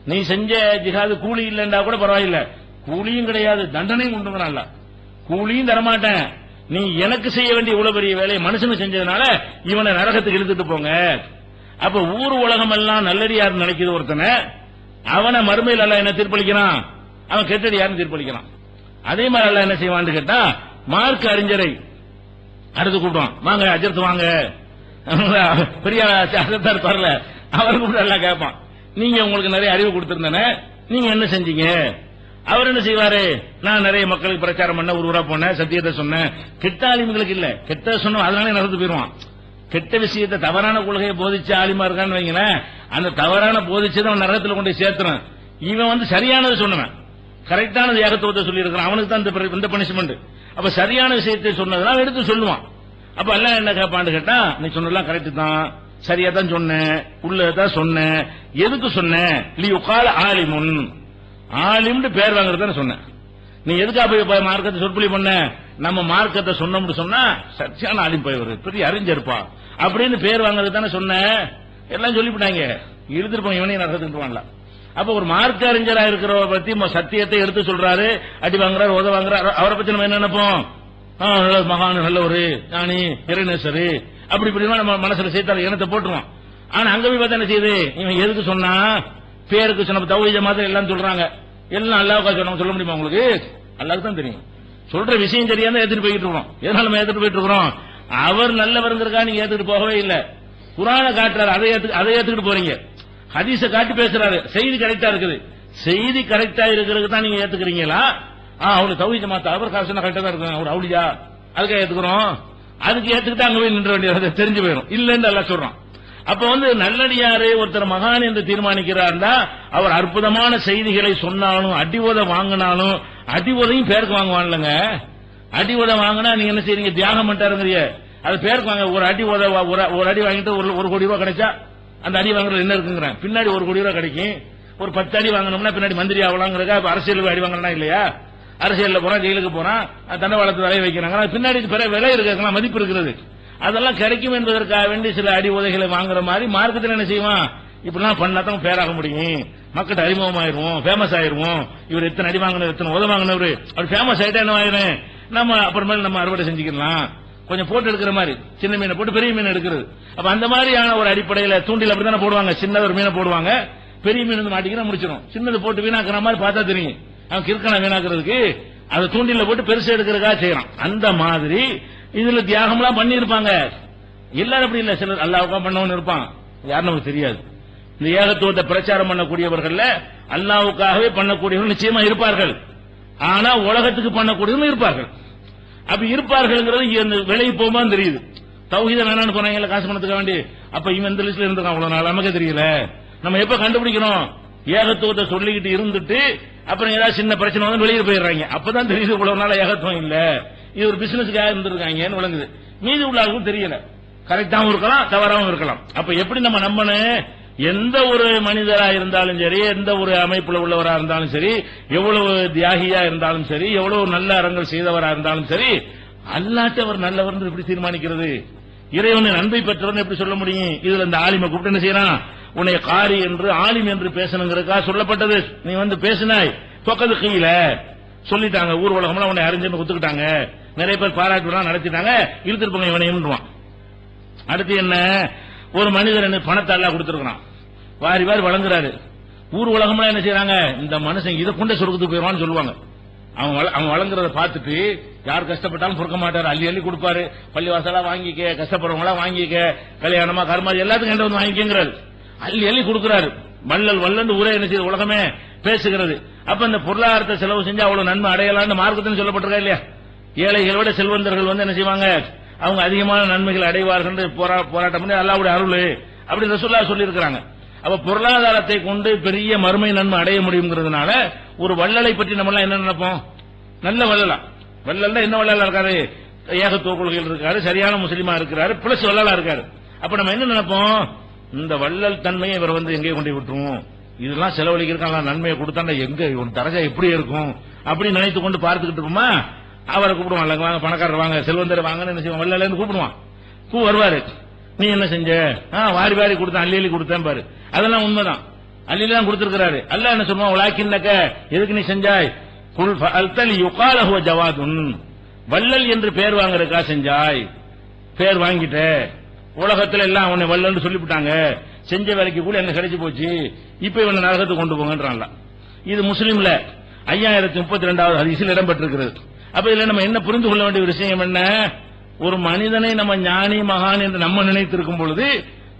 நீ செஞ்ச ஜிஹாது கூலி இல்லைன்னா கூட பரவாயில்ல, கூலியும் கிடையாது, தண்டனையும் உண்டுங்கிறான்ல, கூலியும் தரமாட்டேன், நீ எனக்கு செய்ய வேண்டிய இவ்வளவு பெரிய வேலையை மனுஷனுக்கு செஞ்சதுனால இவனை நரகத்துக்கு இழுத்துட்டு போங்க. அப்ப ஊர் உலகம் எல்லாம் நல்லடியார் நினைக்கிறது ஒருத்தனை, அவனை மறுமையில் அல்லாஹ் என்ன தீர்ப்பளிக்கிறான், அவன் கெட்டடியாருன்னு தீர்ப்பளிக்கிறான். அதே மாதிரி அல்லாஹ் என்ன செய்வான்னு கேட்டா, மார்க் அறிஞரை அடுத்து கூப்பிடுவான், வாங்க அஜர்த்து வாங்க, பெரிய அஜர்த்தா இருப்பார்ல, அவர் கூட எல்லாம் கேட்பான், நீங்க உங்களுக்கு நிறைய அறிவு கொடுத்திருந்தேனே, நீங்க என்ன செஞ்சீங்க? அவர் என்ன செய்வாரு, நான் நிறைய மக்களுக்கு பிரச்சாரம் பண்ண, ஒரு ஊரா போனேன், சத்தியத்தை சொன்னேன். கெட்ட ஆலிம்களுக்கு இல்ல, கெட்ட சொன்ன அதனால நடந்து போயிருவான். கெட்ட விஷயத்தை, தவறான கொள்கையை போதிச்ச ஆலிமா இருக்கான்னு வைங்களேன், அந்த தவறான போதிச்சதை அவன் நரகத்தில் கொண்டு சேர்த்துறான். இவன் சரியானது சொன்னவன், கரெக்டானது ஏகத்துவத்தை சொல்லி இருக்கிறான், அவனுக்கு தான் இந்த பனிஷ்மெண்ட். அப்ப சரியான விஷயத்தை சொன்னதெல்லாம் எடுத்து சொல்லுவான். அப்ப எல்லாம் என்ன கேட்பான்னு கேட்டா, நீ சொன்னதெல்லாம் கரெக்ட் தான், சரியா தான் சொன்னேன், உள்ளதான் சொன்னேன், எதுக்கு சொன்னேன், லி உகால ஆலிமுன், ஆலிம்னு பேர் வாங்குறதுன்னு சொன்னேன். நீ எதுக்கா போய் மார்க்கத்தை சொற்பொழி பண்ண, நம்ம மார்க்கத்தை சொன்னோம்னு சொன்னா சத்தியான ஆலிம் போய் வருது, பெரிய அறிஞர்ப்பா அப்படின்னு பேர் வாங்குறது தானே சொன்ன. எல்லாம் சொல்லிவிட்டாங்க, எழுதிருப்பாங்க, இவனையும் நடந்துட்டுவான்ல. அப்ப ஒரு மார்க்க அறிஞரா இருக்கிறவரை பத்தி சத்தியத்தை எடுத்து சொல்றாரு, அடி வாங்குறாரு, உத வாங்குறாரு, அவரை பத்தி நம்ம என்ன நினைப்போம், நல்ல மகான், நல்லவரு, ஞானி, இறைநேசரு, அப்படி இப்படி நம்ம மனசுல சேர்த்தாரு எண்ணத்தை போட்டுருவோம். ஆனா அங்க போய் பார்த்தா என்ன செய்யுது, இவன் எதுக்கு சொன்னா, பேருக்கு சொன்ன தௌஹீத் மாதிரி எல்லாம் சொல்றாங்க, எல்லாம் அல்லாஹ்வுக்காக சொன்னாங்க, சொல்ல முடியுமா உங்களுக்கு? அல்லாஹ்வுக்கு தான் தெரியும். சொல்ற விஷயம் தெரியாம ஏத்துட்டு போயிட்டு இருக்கோம். எதனால நம்ம ஏத்துட்டு போயிட்டு இருக்கிறோம், அவர் நல்லவருங்கிறக்கா நீங்க ஏத்துட்டு போகவே இல்லை. குர்ஆனை காட்டுறாரு, அதை ஏத்துக்கிட்டு போறீங்க. ஹதீஸை காட்டி பேசுறாரு, செய்தி கரெக்டா இருக்குது, செய்தி கரெக்டா இருக்கிறதுக்கு தான் நீங்க ஏத்துக்கிறீங்களா? அவரு தௌஹீத் ஜமாத், அவர் காசு கரெக்டா தான் இருக்கு, அவர் அவுலியா, அதுக்காக ஏத்துக்கிறோம். அதுக்கு ஏத்துக்கிட்டு அங்க போய் நின்ற வேண்டியது தெரிஞ்சு போயிடும், இல்லன்னு எல்லாம் சொல்றான். அப்ப நல்லடியாரு ஒருத்தர் மகான் என்று தீர்மானிக்கிறார்னா, அவர் அற்புதமான செய்திகளை சொன்னாலும், அடி உத வாங்கினாலும், அடி உதையும் பேருக்கு வாங்குவான்லங்க. அடி உத வாங்கினா நீங்க என்ன செய்றீங்க, தியாகம் பண்ணிட்டாருங்கிறிய, அது பேருக்கு வாங்க. ஒரு அடி உத, ஒரு அடி வாங்கிட்டு 1 கோடி ரூபாய் கிடைச்சா அந்த அடி வாங்குறது என்ன இருக்குங்கிறேன், பின்னாடி 1 கோடி ரூபாய் கிடைக்கும். ஒரு 10 அடி வாங்கணும்னா பின்னாடி மந்திரி ஆகலாங்கிறதா. அரசியல் அடி வாங்கலாம் இல்லையா, அரசியல்ல போறான், ஜெயிலுக்கு போறான், தண்டவாளத்து விலை வைக்கிறாங்க, பின்னாடி விலை இருக்கிறதுலாம் மதிப்பு இருக்கிறது, அதெல்லாம் கிடைக்கும் என்பதற்காக வேண்டி சில அடி உதைகளை வாங்குற மாதிரி மார்க்கத்தில் என்ன செய்வான், இப்படிலாம் பண்ணாதான் பேராக முடியும், மக்கள் அறிமுகமாயிருவோம், ஃபேமஸ் ஆயிருவோம், இவர் எத்தனை அடி வாங்கினவர், எத்தனை உதவ வாங்கினவர், அவர் ஃபேமஸ் ஆயிட்டா என்ன ஆயிரும், நம்ம அப்புறமேல நம்ம அறுவடை செஞ்சுக்கலாம், கொஞ்சம் போட்டு எடுக்கிற மாதிரி, சின்ன மீனை போட்டு பெரிய மீன் எடுக்கிறது. அப்ப அந்த மாதிரியான ஒரு அடிப்படையில் தூண்டில் அப்படித்தானே போடுவாங்க, சின்னது ஒரு மீனை போடுவாங்க, பெரிய மீன் மாட்டிக்கினா முடிச்சிடும், சின்னது போட்டு வீணாக்குற மாதிரி பார்த்தா தெரியும், அவன் கிறுக்கனை வீணாக்குறதுக்கு அதை தூண்டில போட்டு பெருசு எடுக்கிறதுக்காக செய்யறான். அந்த மாதிரி இதுல தியாகம்லாம் பண்ணி இருப்பாங்க. எல்லாரும் அப்படி இல்ல, சிலர் அல்லாஹ்வுக்காக பண்ணவன் இருப்பான், யார் நமக்கு தெரியாது. இந்த ஏகத்துவத்தை பிரச்சாரம் பண்ணக்கூடியவர்கள் அல்லாஹ்வுக்காகவே பண்ணக்கூடியவர்கள் நிச்சயமா இருப்பார்கள். ஆனா உலகத்துக்கு பண்ணக்கூடியவர்கள் இருப்பார்கள். அப்படி இருப்பார்கள்ங்கிறது இந்த விலைக்கு போகும்போது தெரியுது. தௌஹீத வேணான்னு போனாங்கல்ல காசு பணத்துக்கு வேண்டி, அப்ப இவன் இந்த லிஸ்ட்ல இருந்திருக்கான் அவ்வளவு நாள், நமக்கு தெரியல. நம்ம எப்ப கண்டுபிடிக்கணும்? ஏகத்துவத்தை சொல்லிக்கிட்டு இருந்துட்டு அப்புறம் ஏதாவது சின்ன பிரச்சனை வந்து வெளியே போயிடுறாங்க. அப்பதான் தெரியுது இவ்வளவு நாள் ஏகத்துவம் இல்ல, இது ஒரு பிசினஸ்க்காக இருந்திருக்காங்கன்னு விளங்குது. மீதி உள்ள ஆளுக்கும் தெரியல. கரெக்டாவும் இருக்கலாம், தவறாவும் இருக்கலாம். அப்ப எப்படி நம்ம நம்பணும்? எந்த ஒரு மனிதரா இருந்தாலும் சரி, எந்த ஒரு அமைப்புல உள்ளவரா இருந்தாலும் சரி, எவ்வளவு தியாகியா இருந்தாலும் சரி, எவ்வளவு நல்ல அறங்கள் செய்தவரா இருந்தாலும் சரி, அல்லாஹ்ட்ட அவர் நல்லவர் எப்படி தீர்மானிக்கிறது? இறைவனின் அன்பை பெற்றவன் எப்படி சொல்ல முடியும்? இதுல இந்த ஆலிமை கூப்பிட்டு என்ன செய்யறான்? உன்னை காரி என்று ஆலிம் என்று பேசணுங்கிறதுக்காக சொல்லப்பட்டது. நீ வந்து பேசினாய், தொக்கது கீழ சொல்லிட்டாங்க, ஊர் உலகம்லாம் உன்னை அறிஞர்னு ஒத்துக்கிட்டாங்க, நிறைய பேர் பாராட்டு நடத்திட்டாங்க, இழுத்துருப்பாங்க இவனையும். அடுத்து என்ன? ஒரு மனிதர் என்ன பணத்தை எல்லாம் கொடுத்திருக்கிறான், வாரி வாரி வழங்குறாரு. ஊர் உலகம்லாம் என்ன செய்யறாங்க? இந்த மனுஷன் இதை கொண்டே சொர்க்கத்துக்கு போயிடுவான்னு சொல்லுவாங்க. அவன் வழங்குறத பார்த்துட்டு யார் கஷ்டப்பட்டாலும் பொறுக்க மாட்டாரு, அள்ளி அள்ளி கொடுப்பாரு. பள்ளிவாசலா வாங்கிக்க, கஷ்டப்படுறவங்களா வாங்கிக்க, கல்யாணமா கர்மாதி எல்லாத்துக்கும் என்ன வந்து வாங்கிக்கிறாரு, அள்ளி அள்ளி கொடுக்கிறாரு. வள்ளல் வல்லன்னு ஊரே என்ன செய்யுது, உலகமே பேசுகிறது. அப்ப இந்த பொருளாதாரத்தை செலவு செஞ்சு அவ்வளவு நன்மை அடையலான்னு மார்க்கத்தில் சொல்லப்பட்டிருக்கா இல்லையா? ஏழைகளை விட செல்வந்தர்கள் வந்து என்ன செய்வாங்க, அவங்க அதிகமான நன்மைகள் அடைவார்கள் போராட்டம் பண்ணி அல்லாஹ்வுடைய அருள் அப்படி ரசூலுல்லாஹ் சொல்லி இருக்கிறாங்க. அப்ப பொருளாதாரத்தை கொண்டு பெரிய மறுமை நன்மை அடைய முடியுங்கிறதுனால ஒரு வள்ளலை பற்றி நம்ம எல்லாம் என்ன நினைப்போம்? நல்ல வள்ளலா. வள்ளல்னா என்ன வள்ளலா இருக்காரு? ஏகத்துவ கொள்கையில் இருக்காரு, சரியான முஸ்லிமா இருக்கிறாரு, பிளஸ் வள்ளலா இருக்காரு. அப்ப நம்ம என்ன நினைப்போம்? இந்த வள்ளல் தன்மையை இவர் வந்து எங்கே கொண்டு விட்டுருவோம், இதெல்லாம் செலவழிக்கிறதுக்கான நன்மையை கொடுத்தா எங்க ஒரு தரஜா எப்படி இருக்கும் அப்படி நினைத்து கொண்டு பார்த்துக்கிட்டு இருப்போமா? அவரை கூப்பிடுவான், வாங்க பணக்காரர் வாங்க, செல்வந்தர் வாங்கன்னு என்ன செய்வான், வள்ளல கூப்பிடுவான். வருவாரு, நீ என்ன செஞ்ச? வாரி வாரி கொடுத்தேன், அள்ளி அள்ளி கொடுத்தேன் பாரு. அதெல்லாம் உண்மைதான், அள்ளி தான் கொடுத்திருக்கிறாரு. அல்லாஹ் என்ன சொல்லுவான், உலாக்கின்னக எதுக்கு நீ செஞ்சாய்? குல் ஃபஅல்தல் யுகால ஹுவ ஜவாதுன், வள்ளல் என்று பேர் வாங்குறதுக்கா செஞ்சாய், பேர் வாங்கிட்ட. உலகத்துல எல்லாம் உன்னை வள்ளல்னு சொல்லிவிட்டாங்க, செஞ்ச வேலைக்கு கூட என்ன கிடைச்சு போச்சு, இப்ப இவனை நரகத்துக்கு கொண்டு போங்கன்றான்ல. இது முஸ்லிம்ல 5032வது ஹதீஸில் இடம்பெற்றிருக்கிறது. அப்ப இதுல நம்ம என்ன புரிந்து கொள்ள வேண்டிய விஷயம் என்ன? ஒரு மனிதனை நம்ம ஞானி மகான் என்று நம்ம நினைத்திருக்கும் பொழுது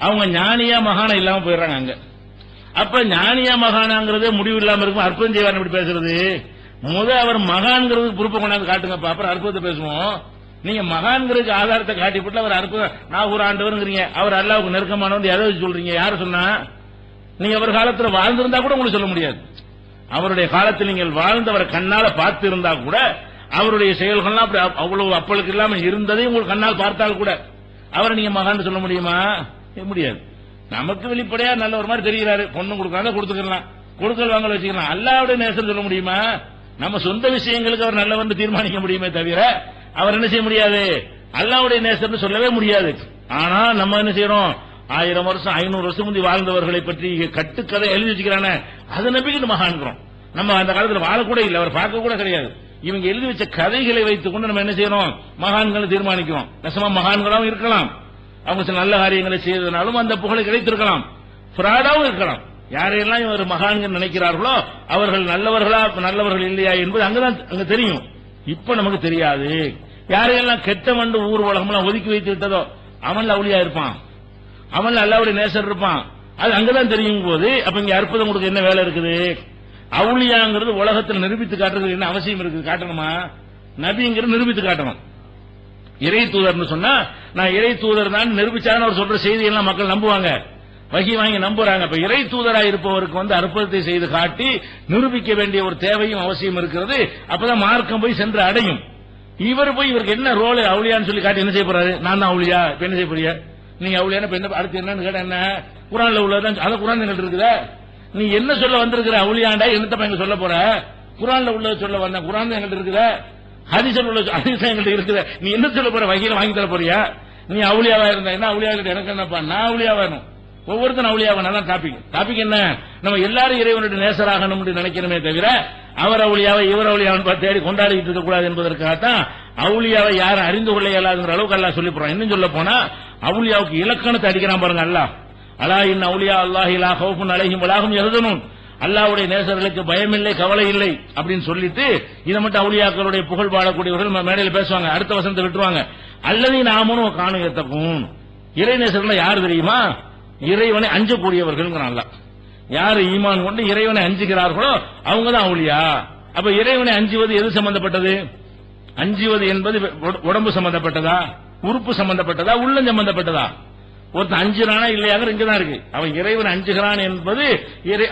அவங்க ஞானியா மகானா இல்லாம போயிடுறாங்க அங்க. அப்ப ஞானியா மகானாங்கிறது முடிவு இல்லாம இருக்கும். அற்புதம் செய்வார் இப்படி பேசுறது. அவர் மகான்கிறது பொறுப்பை கொண்டாந்து காட்டுங்கப்பா, அப்புறம் அற்புதத்தை பேசுவோம். நீங்க மகான்கிறதுக்கு ஆதாரத்தை காட்டிவிட்டு அவர் அற்புதம் நான் ஒரு ஆண்டவருங்கிறீங்க, அவர் அல்லாஹ்வுக்கு நெருக்கமானவன் எதை சொல்றீங்க? யாரு சொன்னா? நீங்க அவர் காலத்தில் வாழ்ந்திருந்தா கூட உங்களுக்கு சொல்ல முடியாது. அவருடைய காலத்தில் நீங்கள் வாழ்ந்தவரை கண்ணால பார்த்து இருந்தா கூட அவருடைய செயல்கள்லாம் அப்படி அவ்வளவு அப்பளுக்கு இல்லாம இருந்ததை உங்களுக்கு கண்ணால் பார்த்தால் கூட அவரை நீங்க மகான் சொல்ல முடியுமா? முடியாது. நமக்கு வெளிப்படையா நல்ல ஒரு மாதிரி தெரிகிறாரு, பொண்ணு கொடுக்காத கொடுத்துக்கலாம், கொடுக்கல் வாங்கல வச்சுக்கலாம். அல்லாஹ்வுடைய நேசர் சொல்ல முடியுமா? நம்ம சொந்த விஷயங்களுக்கு அவர் நல்லவர்னு தீர்மானிக்க முடியுமே தவிர அவர் என்ன செய்ய முடியாது, அல்லாஹ்வுடைய நேசர்னு சொல்லவே முடியாது. ஆனா நம்ம என்ன செய்யறோம், 1000 வருஷம் 500 வருஷம் முந்தி வாழ்ந்தவர்களை பற்றி கட்டுக்கதை எழுதி வச்சுக்கிறானே அதை நம்பிக்கிட்டு மகான்கிறோம். நம்ம அந்த காலத்தில் வாழக்கூட இல்லை, அவர் பார்க்க கூட கிடையாது. இவங்க எழுதி வச்ச கதைகளை வைத்துக் கொண்டு நம்ம என்ன செய்யறோம், மகான்களை தீர்மானிக்கிறோம். நெசமா மகான்களாகவும் இருக்கலாம், அவங்க சில நல்ல காரியங்களை செய்ததுனாலும் அந்த புகழை கிடைத்திருக்கலாம், ஃப்ராடாவும் இருக்கலாம். யாரையெல்லாம் இவர் மகான்கள் நினைக்கிறார்களோ அவர்கள் நல்லவர்களா நல்லவர்கள் இல்லையா என்பது அங்க தெரியும். இப்ப நமக்கு தெரியாது. யாரையெல்லாம் கெட்டவன் ஊர் உலகம்லாம் ஒதுக்கி வைத்து விட்டதோ அவன் அவுளியா இருப்பான், அவன் அல்லாஹ்வுடைய நேசர் இருப்பான், அது அங்கதான் தெரியும் போது அப்ப இங்க அற்புதம் கொடுக்க என்ன வேலை இருக்குது? அவுளியாங்கிறது உலகத்தில் நிரூபித்து காட்டுறது என்ன அவசியம் இருக்குது? காட்டணுமா? நபிங்கிறது நிரூபித்து காட்டணும். இறை தூதர்னு சொன்னா நான் இறை தூதர் தான் நிரூபிச்சாலும் அவர் சொல்ற செய்தியெல்லாம் மக்கள் நம்புவாங்க, வகி வாங்கி நம்புறாங்க. இப்ப இறை தூதராக இருப்பவருக்கு வந்து அற்புதத்தை செய்து காட்டி நிரூபிக்க வேண்டிய ஒரு தேவையும் அவசியம் இருக்கிறது. அப்பதான் மார்க்கம் போய் சென்று அடையும். இவர் போய் இவருக்கு என்ன ரோல் அவுளியான்னு சொல்லி காட்டி என்ன செய்ய போறாரு? நான் தான் அவுளியா, இப்ப என்ன செய்ய போறியா? நீங்க அவுளியான என்ன அடுத்து என்னன்னு கேட்டா என்ன? குரான்ல உள்ளதான், அத குரான் எங்கிட்ட இருக்குதா? நீ என்ன சொல்ல வந்திருக்கிற அவுளியாண்டா? என்னத்தப்ப எங்க சொல்ல போற? குரான்ல உள்ளது சொல்ல வந்த, குரான் எங்கிட்ட இருக்குதா? ஹதீஸ்ல உள்ள ஹதீஸ் எங்கிட்ட இருக்குதா? நீ என்ன சொல்ல போற? வகையில வாங்கி தர போறியா? நீ அவுளியாவா இருந்தா என்ன, அவுளியா எனக்கு என்னப்பா, நான் அவுளியா வேணும், ஒவ்வொருத்தரும் அவுளியாவா? தான் டாபிக் என்ன? நம்ம எல்லாரும் இறைவனுடைய நேசராகணும் நினைக்கிறோமே தவிர அவர் அவுளியாவை இவர் அவுளியாவை தேடி கொண்டாடிட்டு இருக்க கூடாது என்பதற்காகத்தான் அவுளியாவை யாரும் அறிந்து கொள்ள இயலாதுங்கிற அளவுக்கு அல்லாஹ் சொல்லி போறான். இன்னும் சொல்ல போனா அவுளியாவுக்கு இலக்கணத்தை அடிக்கிறான் பாருங்க அல்லாஹ். அலா இன் அவுலியா அல்லாஹி லா ஹவுஃபுன் அலைஹிம் வலா ஹும் யஹ்சனூன், அல்லாஹ்வுடைய நேசர்களுக்கு பயமில்லை கவலை இல்லை அப்படின்னு சொல்லிட்டு இதை மட்டும் அவுலியாக்களுடைய புகழ் பாடக்கூடியவர்கள் மேடையில் பேசுவாங்க. அடுத்த வசனத்தை விட்டுருவாங்க. அல்லதீன ஆமனூ வ கானூ யத்தகூன், இறை நேசர்கள் யார் தெரியுமா? இறைவனை அஞ்சக்கூடியவர்கள். யாரு ஈமான் கொண்டு இறைவனை அஞ்சுகிறார்களோ அவங்க தான் அவுலியா. அப்ப இறைவனை அஞ்சுவது எது சம்பந்தப்பட்டது? அஞ்சுவது என்பது உடம்பு சம்பந்தப்பட்டதா, உறுப்பு சம்பந்தப்பட்டதா, உள்ளம் சம்பந்தப்பட்டதா? ஒருத்தன் அஞ்சுறானா இல்லையாக இங்கதான் இருக்கு. அவன் இறைவனை அஞ்சுகிறான் என்பது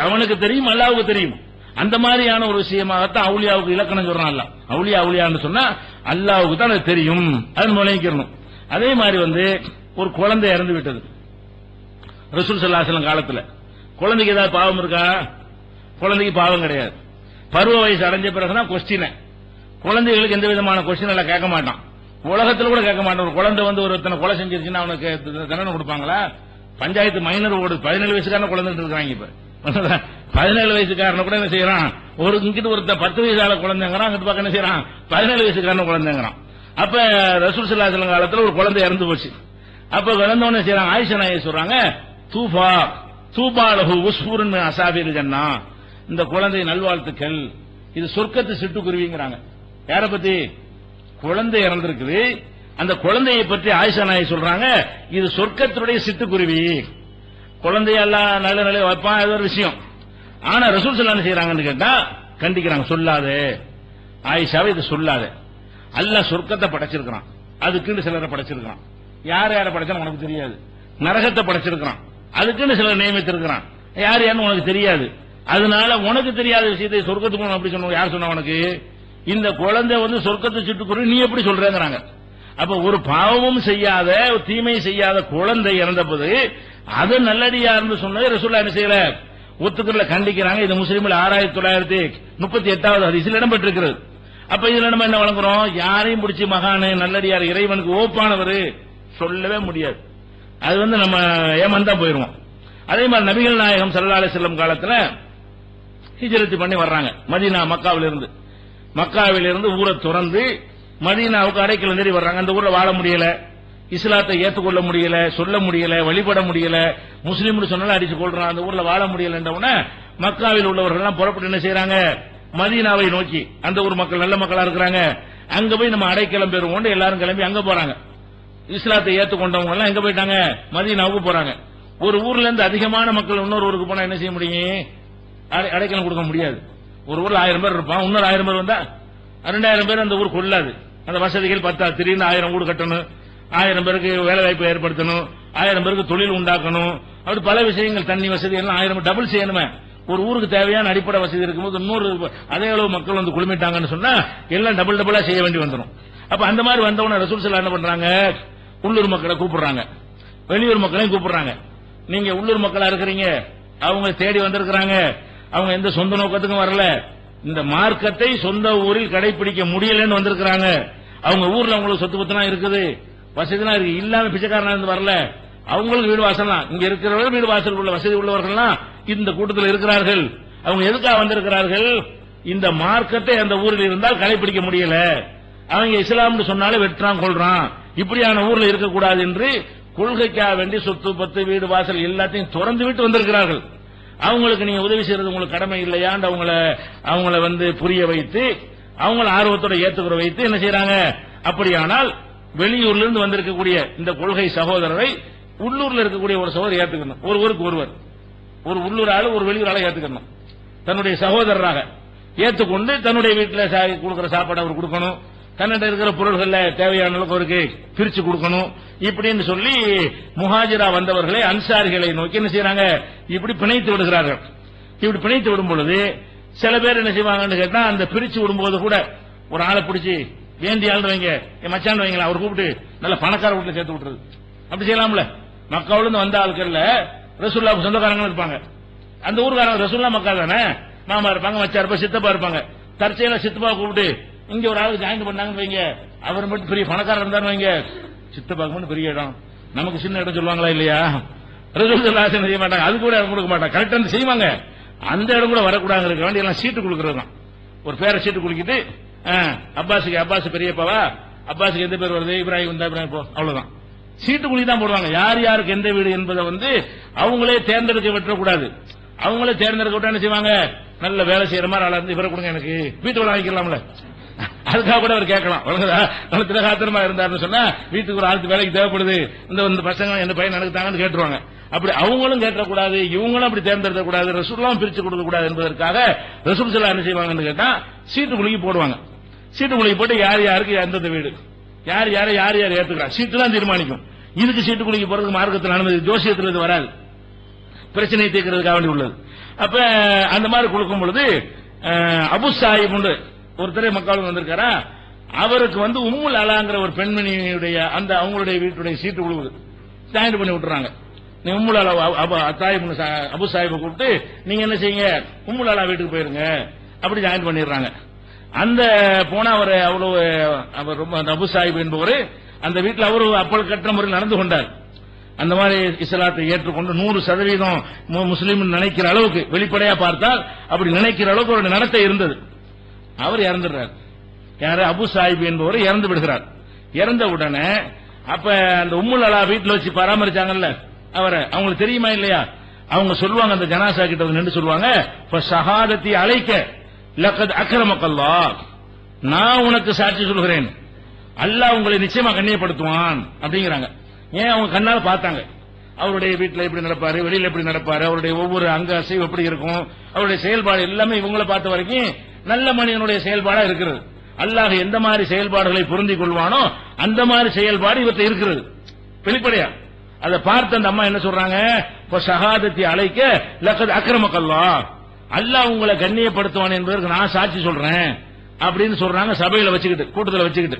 அவனுக்கு தெரியும், அல்லாஹ்வுக்கு தெரியும். அந்த மாதிரியான ஒரு விஷயமாகத்தான் அவுலியாவுக்கு இலக்கணம் சொல்றான். அவுலியான்னு சொன்னா அல்லாஹ்வுக்கு தான் அது தெரியும், அது நுழைக்கணும். அதே மாதிரி ஒரு குழந்தை இறந்து விட்டது ரசூல் ஸல்லல்லாஹு அலைஹி வஸல்லம் காலத்துல. குழந்தைக்கு ஏதாவது பாவம் இருக்கா? குழந்தைக்கு பாவம் கிடையாது. பருவ வயசு அடைஞ்ச பிறகுதான் கொஸ்டின். குழந்தைகளுக்கு எந்த விதமான கொஸ்டின் எல்லாம் கேட்க மாட்டான், உலகத்துல கூட கேட்க மாட்டான். ஒரு குழந்தை ஒருத்தனை கொலை செஞ்சிருச்சுன்னா அவனுக்கு தண்டனை கொடுப்பாங்களா? பஞ்சாயத்து மைனர் ஓடு 17 வயசுக்காரன குழந்தை இருக்காங்க. இப்ப 17 வயசுக்காரன கூட என்ன செய்யறான், இங்கிட்டு ஒருத்த 10 வயசால குழந்தைங்கிறான், அங்கிட்டு பக்கம் என்ன செய்யறான் 17 வயசுக்காரன குழந்தைங்கிறான். அப்ப ரசூல் ஸல்லல்லாஹு அலைஹி வஸல்லம் காலத்துல ஒரு குழந்தை இறந்து போச்சு. அப்ப இறந்தவன செய்யறாங்க, ஆயிஷா நாயகி சொல்றாங்க, தூபா லஹு உஸ்ஃபூருன் மின் அஸாபில் ஜன்னா, இந்த குழந்தை நல்வாழ்த்துக்கள், இது சொர்க்கத்து சிட்டுக்குருவிங்கிறாங்க. யார பத்தி? குழந்தை இறந்திருக்குது, அந்த குழந்தையை பற்றி ஆயிஷா நாயகி சொல்றாங்க, இது சொர்க்கத்தினுடைய சிட்டுக்குருவி. குழந்தையெல்லாம் நல்ல நிலை வைப்பான், அது ஒரு விஷயம். ஆனா ரசூல் ஸல்லல்லாஹு அலைஹி செய்யறாங்கன்னு கேட்டா கண்டிக்கிறாங்க, சொல்லாதே ஆயிஷாவை, இது சொல்லாதே. அல்லாஹ் சொர்க்கத்தை படைச்சிருக்கிறான், அதுக்குன்னு சிலரை படைச்சிருக்கான். யார் யாரை படைச்சாலும் உனக்கு தெரியாது. நரகத்தை படைச்சிருக்கிறான், அதுக்குன்னு சிலர் நியமித்திருக்கிறான், யார் யாருன்னு உனக்கு தெரியாது. அதனால உனக்கு தெரியாத விஷயத்தை சொர்க்கத்துக்கு அப்படி சொன்ன யார் சொன்ன உனக்கு? இந்த குழந்தை சொர்க்கத்தை சிட்டுக்குருவி, நீ எப்படி சொல்றேங்கிறாங்க. அப்ப ஒரு பாவமும் செய்யாத, தீமை செய்யாத குழந்தை இறந்தபோது அது நல்லடியார்னு சொன்னது ரசூலுல்லாஹ் என்ன செய்யல, ஒத்துக்கல, கண்டிக்கிறாங்க. இது முஸ்லிம்ல 6938வது ஹதீஸில் இடம்பெற்றிருக்கிறது. அப்ப இதுல நம்ம என்ன வழங்குறோம்? யாரையும் பிடிச்சி மகானு நல்லடியார் இறைவனுக்கு ஓப்பானவர் சொல்லவே முடியாது. அது நம்ம ஏமாந்தா போயிருவோம். அதே மாதிரி நபிகள் நாயகம் ஸல்லல்லாஹு அலைஹி வஸல்லம் காலத்துல ஹிஜ்ரத் பண்ணி வர்றாங்க மதீனா, மக்காவிலிருந்து ஊரை துறந்து மதீனாவுக்கு அரைக்கில் நேரி வர்றாங்க. அந்த ஊர்ல வாழ முடியல, இஸ்லாத்தை ஏற்றுக்கொள்ள முடியல, சொல்ல முடியல, வழிபட முடியல, முஸ்லீம்னு சொன்னாலும் அடிச்சு கொள்றான். அந்த ஊர்ல வாழ முடியலன்றவுடனே மக்காவில் உள்ளவர்கள் எல்லாம் புறப்பட்டு என்ன செய்யறாங்க, மதீனாவை நோக்கி. அந்த ஊர் மக்கள் நல்ல மக்களா இருக்கிறாங்க, அங்க போய் நம்ம அடைக்கலம் பெறுவோம், எல்லாரும் கிளம்பி அங்க போறாங்க. இஸ்லாத்தை ஏற்றுக்கொண்டவங்க எல்லாம் எங்க போயிட்டாங்க, மதீனாவுக்கு போறாங்க. ஒரு ஊர்ல இருந்து அதிகமான மக்கள் இன்னொரு ஊருக்கு போனா என்ன செய்ய முடியும்? அடைக்கலம் கொடுக்க முடியாது. ஒரு ஊர்ல 1000 பேர் இருப்பான், இன்னொரு 1000 பேர் வந்தா 2000 பேர் அந்த ஊர் கொள்ளாது. அந்த வசதிகள் பத்தா, திடீர்னு 1000 வீடு கட்டணும், 1000 பேருக்கு வேலை வாய்ப்பு ஏற்படுத்தணும், 1000 பேருக்கு தொழில் உண்டாக்கணும், அப்படி பல விஷயங்கள், தண்ணி வசதி எல்லாம் 1000 டபுள் செய்யணுமே. ஒரு ஊருக்கு தேவையான அடிப்படை வசதி இருக்கும்போது இன்னொரு அதே அளவு மக்கள் குழுமிட்டாங்கன்னு சொன்னா எல்லாம் டபுளா செய்ய வேண்டி வந்துடும். அப்ப அந்த மாதிரி வந்தவன ரசூல் ஸல்லல்லாஹு என்ன பண்றாங்க, உள்ளூர் மக்களை கூப்பிடுறாங்க, வெளியூர் மக்களையும் கூப்பிடுறாங்க. நீங்க உள்ளூர் மக்களா இருக்கிறீங்க, அவங்க தேடி வந்திருக்கிறாங்க, அவங்க எந்த சொந்த நோக்கத்துக்கும் வரல, இந்த மார்க்கத்தை சொந்த ஊரில் கடைபிடிக்க முடியலன்னு வந்திருக்கிறாங்க. அவங்க ஊர்ல உங்களுக்கு சொத்து பத்தெல்லாம் இருக்குது, வசதிலாம் இருக்கு, இல்லாம பிச்சைக்காரனா இருந்து வரல, அவங்களுக்கு வீடு வாசல்லாம், இங்க இருக்கிறவர்கள் வீடு வாசல் உள்ள வசதி உள்ளவர்கள்லாம் இந்த கூட்டத்தில் இருக்கிறார்கள். அவங்க எதுக்காக வந்திருக்கிறார்கள்? இந்த மார்க்கத்தை அந்த ஊரில் இருந்தால் கடைபிடிக்க முடியல, அவங்க இஸ்லாம்னு சொன்னாலே வெற்றான் கொள்றான், இப்படியான ஊர்ல இருக்கக்கூடாது என்று கொள்கைக்காக வேண்டி சொத்து பத்து வீடு வாசல் எல்லாத்தையும் திறந்து விட்டு வந்திருக்கிறார்கள். அவங்களுக்கு நீங்க உதவி செய்யறது உங்களுக்கு கடமை இல்லையான்னு அவங்கள புரிய வைத்து, அவங்கள ஆர்வத்தோட ஏத்துக்கிற வைத்து என்ன செய்யறாங்க? அப்படியானால் வெளியூர்ல இருந்து வந்திருக்கக்கூடிய இந்த கொள்கை சகோதரரை உள்ளூர்ல இருக்கக்கூடிய ஒரு சகோதரர் ஏத்துக்கணும். ஒரு ஊருக்கு ஒருவர், ஒரு உள்ளூர் ஆளு ஒரு வெளியூர் ஆளை ஏத்துக்கணும், தன்னுடைய சகோதரராக ஏத்துக்கொண்டு தன்னுடைய வீட்டில் கொடுக்கிற சாப்பாடு அவர் கொடுக்கணும், தன்னிட இருக்கிற பொருள்கள்ல தேவையான அளவுக்கு அவருக்கு பிரிச்சு கொடுக்கணும். இப்படின்னு சொல்லி முஹாஜிரா வந்தவர்களை அன்சாரிகளை நோக்கி என்ன செய்யறாங்க? இப்படி பிணைத்து விடுகிறார்கள். இப்படி பிணைத்து விடும் பொழுது சில பேர் என்ன செய்வாங்கன்னு கேட்டா, அந்த பிரிச்சு விடும்போது கூட ஒரு ஆளை பிடிச்சி வேண்டிய ஆள் வைங்க, என் மச்சான் வைங்களா, அவர் கூப்பிட்டு நல்ல பணக்கார வீட்டுல சேர்த்து விட்டுறது. அப்படி செய்யலாம்ல. மக்காவிலிருந்து வந்த ஆட்கள்ல ரசூலுல்லாஹ் சொந்தக்காரங்க இருப்பாங்க, அந்த ஊருக்காரங்க ரசூலுல்லாஹ் மக்கா தானே, மாமா இருப்பாங்க, மச்சா இருப்பாங்க, சித்தப்பா இருப்பாங்க. தற்செயலா சித்தப்பா கூப்பிட்டு இங்க ஒரு ஆளுக்கு ஜாயின் பண்ணாங்கன்னு வைங்க, அவர் மட்டும் பெரிய பணக்காரர் இருந்தாரு வைங்க, சித்தப்பாக்கு மட்டும் பெரிய இடம், நமக்கு சின்ன இடம் சொல்லுவாங்களா இல்லையா? ரசூலுல்லாஹ் செய்ய மாட்டாங்க, அது கூட இடம் கொடுக்க மாட்டாங்க, கரெக்டா செய்வாங்க. அந்த இடம் கூட வரக்கூடாது வேண்டிய எல்லாம் சீட்டு கொடுக்கறது தான். ஒரு பேரை சீட்டு குலுக்கிட்டு அப்பாஸுக்கு, அப்பாஸ் பெரியப்பாவா, அப்பாஸுக்கு எந்த பேர் வருது, இப்ராஹிம் வந்தா இப்ராஹிம் போ, அவ்வளவுதான். சீட்டு குலுக்கி தான் போடுவாங்க. யார் யாருக்கு எந்த வீடு என்பதை அவங்களே தேர்ந்தெடுக்க விட்டுறக்கூடாது. அவங்களே தேர்ந்தெடுக்க விட்டா என்ன செய்வாங்க? நல்ல வேலை செய்யற மாதிரி ஆளா இருந்து இவரை கொடுங்க, எனக்கு வீட்டு வேலை வாங்கிக்கலாம்ல, அதுக்காக கூட அவர் கேட்கலாம். நல்ல திலகாத்திரமா இருந்தாருன்னு சொன்னா வீட்டுக்கு ஒரு ஆளுக்கு வேலைக்கு தேவைப்படுது, இந்த பசங்க எந்த பையன் எனக்கு தாங்கன்னு கேட்டுருவாங்க. அப்படி அவங்களும் கேட்டக்கூடாது, இவங்களும் அப்படி தேர்ந்தெடுக்க கூடாது, ரசூலுல்லாஹ் பிரிச்சு கொடுக்க கூடாது என்பதற்காக ரசூல் ஸல்லல்லாஹு என்ன செய்வாங்கன்னு கேட்டா சீட்டு குலுக்கி போடுவாங்க. சீட்டு குலுக்கி போட்டு யார் யாருக்கு எந்தெந்த வீடு, யார் யாரை யார் யார் ஏத்துக்கிறா சீட்டு தான் தீர்மானிக்கும். இதுக்கு சீட்டு குலுக்கி போறதுக்கு மார்க்கத்தில் அனுமதி, ஜோசியத்தில் இது வராது, பிரச்சனை தீர்க்கிறதுக்காக வேண்டி உள்ளது. அப்ப அந்த மாதிரி கொடுக்கும் பொழுது அபு சாயிப் ஒருத்தரே மக்களுக்கு வந்திருக்காரா, அவருக்கு உம்முல் அலாங்கிற ஒரு பெண்மணியுடைய அந்த அவங்களுடைய வீட்டுடைய சீட்டு குழுவுது ஜாயின் பண்ணி விட்டுறாங்க. நீ உம்முல் அலா அபு சாஹிபை கூப்பிட்டு நீங்க என்ன செய்யுங்க, உம்முல் அலா வீட்டுக்கு போயிருங்க அப்படி ஜாயின் பண்ணிடுறாங்க. அந்த போனா அவர் அவ்வளவு அவர் ரொம்ப அந்த அபு சாஹிப் என்பவர் அந்த வீட்டில் அவரு அப்பல் கற்ற முறையில் நடந்து கொண்டார். அந்த மாதிரி இஸ்லாத்தை ஏற்றுக்கொண்டு 100% முஸ்லீம் நினைக்கிற அளவுக்கு, வெளிப்படையா பார்த்தால் அப்படி நினைக்கிற அளவுக்கு ஒரு நடத்தை இருந்தது. அவர் இறந்துடுறார். யாரு? அபு சாஹிப் என்பவர் இறந்து விடுகிறார். இறந்த உடனே அப்ப அந்த உம்முல் அலா வீட்டில் வச்சு பராமரிச்சாங்கல்ல அவரை, அவங்களுக்கு தெரியுமா இல்லையா? அவங்க சொல்லுவாங்க, அந்த ஜனாசா கிட்ட நின்று சொல்லுவாங்க, ஷஹாதத்தி அலைக்க லக்கத் அக்ரமக்கல்லாஹ், நான் உனக்கு சாட்சி சொல்கிறேன், அல்லாஹ் உங்களை நிச்சயமா கண்ணியப்படுத்துவான் அப்படிங்கிறாங்க. ஏன்? அவங்க கண்ணால பார்த்தாங்க அவருடைய வீட்டில் எப்படி நடப்பாரு, வெளியில எப்படி நடப்பாரு, அவருடைய ஒவ்வொரு அங்க அசைவு எப்படி இருக்கும், அவருடைய செயல்பாடு எல்லாமே இவங்களை பார்த்த வரைக்கும் நல்ல மனிதனுடைய செயல்பாடா இருக்கிறது. அல்லாஹ் எந்த மாதிரி செயல்பாடுகளை பொருந்திக் கொள்வானோ அந்த மாதிரி செயல்பாடு இவற்றை இருக்கிறது வெளிப்படையா. அதை பார்த்து அந்த அம்மா என்ன சொல்றாங்க, ஷஹாதத்தி அலைக்க லக்கத் அக்ரமக்கல்லாஹ், அல்லாஹ் உங்களை கண்ணியப்படுத்துவான் என்பதற்கு நான் சாட்சி சொல்றேன் அப்படின்னு சொல்றாங்க, சபையில வச்சுக்கிட்டு, கூட்டத்தில் வச்சுக்கிட்டு.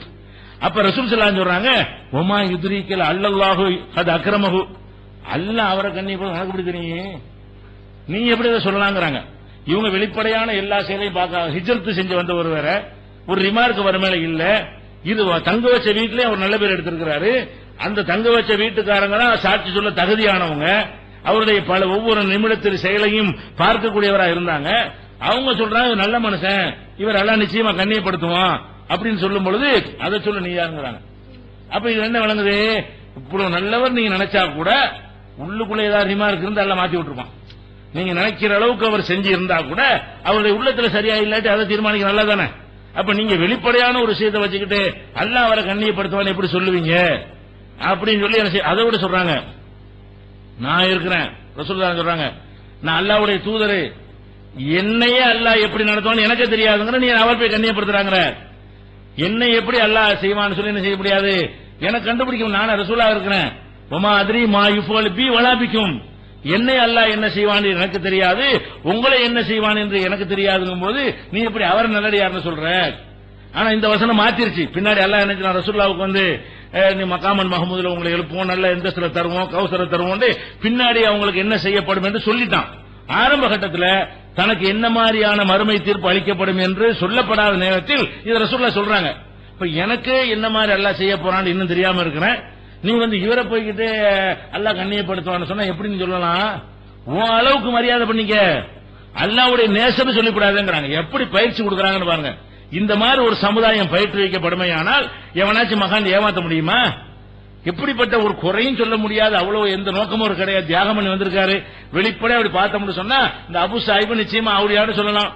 அப்ப ரசூல் ஸல்லல்லாஹு அலைஹி சொல்றாங்க, ஒமா யுத்ரீக்கல் அல்லல்லாஹு கத் அக்ரமஹு, அல்லாஹ் அவரை கண்ணியப்படுத்த எனக்கு எப்படி தெரியும், நீ எப்படி இதை சொல்லலாங்கிறாங்க. இவங்க வெளிப்படையான எல்லா செயலையும் பார்க்க, ஹிஜ்ரத் செஞ்சு வந்த ஒரு வேற ஒரு ரிமார்க் வர மேல இல்ல, இது தங்க வச்ச வீட்டிலேயே அவர் நல்ல பேர் எடுத்திருக்கிறாரு. அந்த தங்க வச்ச வீட்டுக்காரங்க தான் சாட்சி சொல்ல தகுதியானவங்க, அவருடைய பல ஒவ்வொரு நிமிடத்தில் செயலையும் பார்க்கக்கூடியவரா இருந்தாங்க. அவங்க சொல்றாங்க நல்ல மனுஷன், இவர் எல்லாம் நிச்சயமா கண்ணியப்படுத்துவான் அப்படின்னு சொல்லும் பொழுது அதை சொல்ல நீ யாருங்கிறாங்க. அப்ப இது என்ன விளங்குது, இவ்வளவு நல்லவர் நீங்க நினைச்சா கூட உள்ளுக்குள்ள ஏதாவது ரிமார்க் இருந்து எல்லாம் மாத்தி விட்டுருப்பான். நீங்க நினைக்கிற அளவுக்கு அவர் செஞ்சு இருந்தா கூட அவருடைய உள்ளத்துல சரியா இல்லாட்டி அதை தீர்மானிக்க நல்லா தானே. அப்ப நீங்க வெளிப்படையான ஒரு விஷயத்தை வச்சுக்கிட்டு அல்லாஹ் அவரை கண்ணியப்படுத்துவான்னு எப்படி சொல்லுவீங்க அப்படின்னு சொல்லி அதை விட சொல்றாங்க, நான் இருக்கிறேன் ரசூலுல்லாஹ் சொல்றாங்க, நான் அல்லாஹ்வுடைய தூதரு, என்னையே அல்லாஹ் எப்படி நடத்துவான்னு எனக்கு தெரியாதுங்கிற நீ அவர் போய் கண்ணியப்படுத்துறாங்க, என்னை எப்படி அல்லாஹ் செய்வான்னு சொல்லி என்ன செய்ய முடியாது, எனக்கு கண்டுபிடிக்கும், நான் ரசூலா இருக்கிறேன். ஒமா அதிரி மா யுஃபல் பி வலாபிக்கும், என்னை அல்லாஹ் என்ன செய்வான் எனக்கு தெரியாது, உங்களை என்ன செய்வான் என்று எனக்கு தெரியாதுங்கும் போது நீ எப்படி அவர் நல்லடியார்னு சொல்ற. ஆனா இந்த வசனம் மாத்திருச்சு, பின்னாடி அல்லாஹ் என்ன ரசூலுல்லாஹ்வுக்கு நீ மகாமன் மஹமூதுல உங்களை எழுப்புவோம், நல்ல இந்த சில தருவோம், கௌசர தருவோம், பின்னாடி அவங்களுக்கு என்ன செய்யப்படும் என்று சொல்லிட்டான். ஆரம்ப கட்டத்தில் தனக்கு என்ன மாதிரியான மறுமை தீர்ப்பு அளிக்கப்படும் என்று சொல்லப்படாத நேரத்தில் இது ரசூலுல்லாஹ் சொல்றாங்க. இப்ப எனக்கு என்ன மாதிரி அல்லாஹ் செய்ய போறான்னு இன்னும் தெரியாம இருக்கிறேன், நீ இவரை போய்கிட்டு அல்லாஹ் கண்ணியப்படுத்துவான்னு சொன்னா எப்படி நீ சொல்லலாம், உன் அளவுக்கு மரியாதை பண்ணிக்க, அல்லாஹ்வுடைய நேசம் சொல்லிவிடாதுங்கிறாங்க. எப்படி பயிற்சி கொடுக்கறாங்கன்னு பாருங்க. இந்த மாதிரி ஒரு சமுதாயம் பயிற்றுவிக்கப்படுமையானால் எவனாச்சும் மகான் ஏமாத்த முடியுமா? எப்படிப்பட்ட ஒரு குறையும் சொல்ல முடியாது, அவ்வளவு எந்த நோக்கமும் கிடையாது, தியாகம் பண்ணி வந்திருக்காரு. வெளிப்படையா அப்படி பார்த்தோம்னு சொன்னா இந்த அபு சாஹிப் நிச்சயமா அவளியாடு சொல்லலாம்,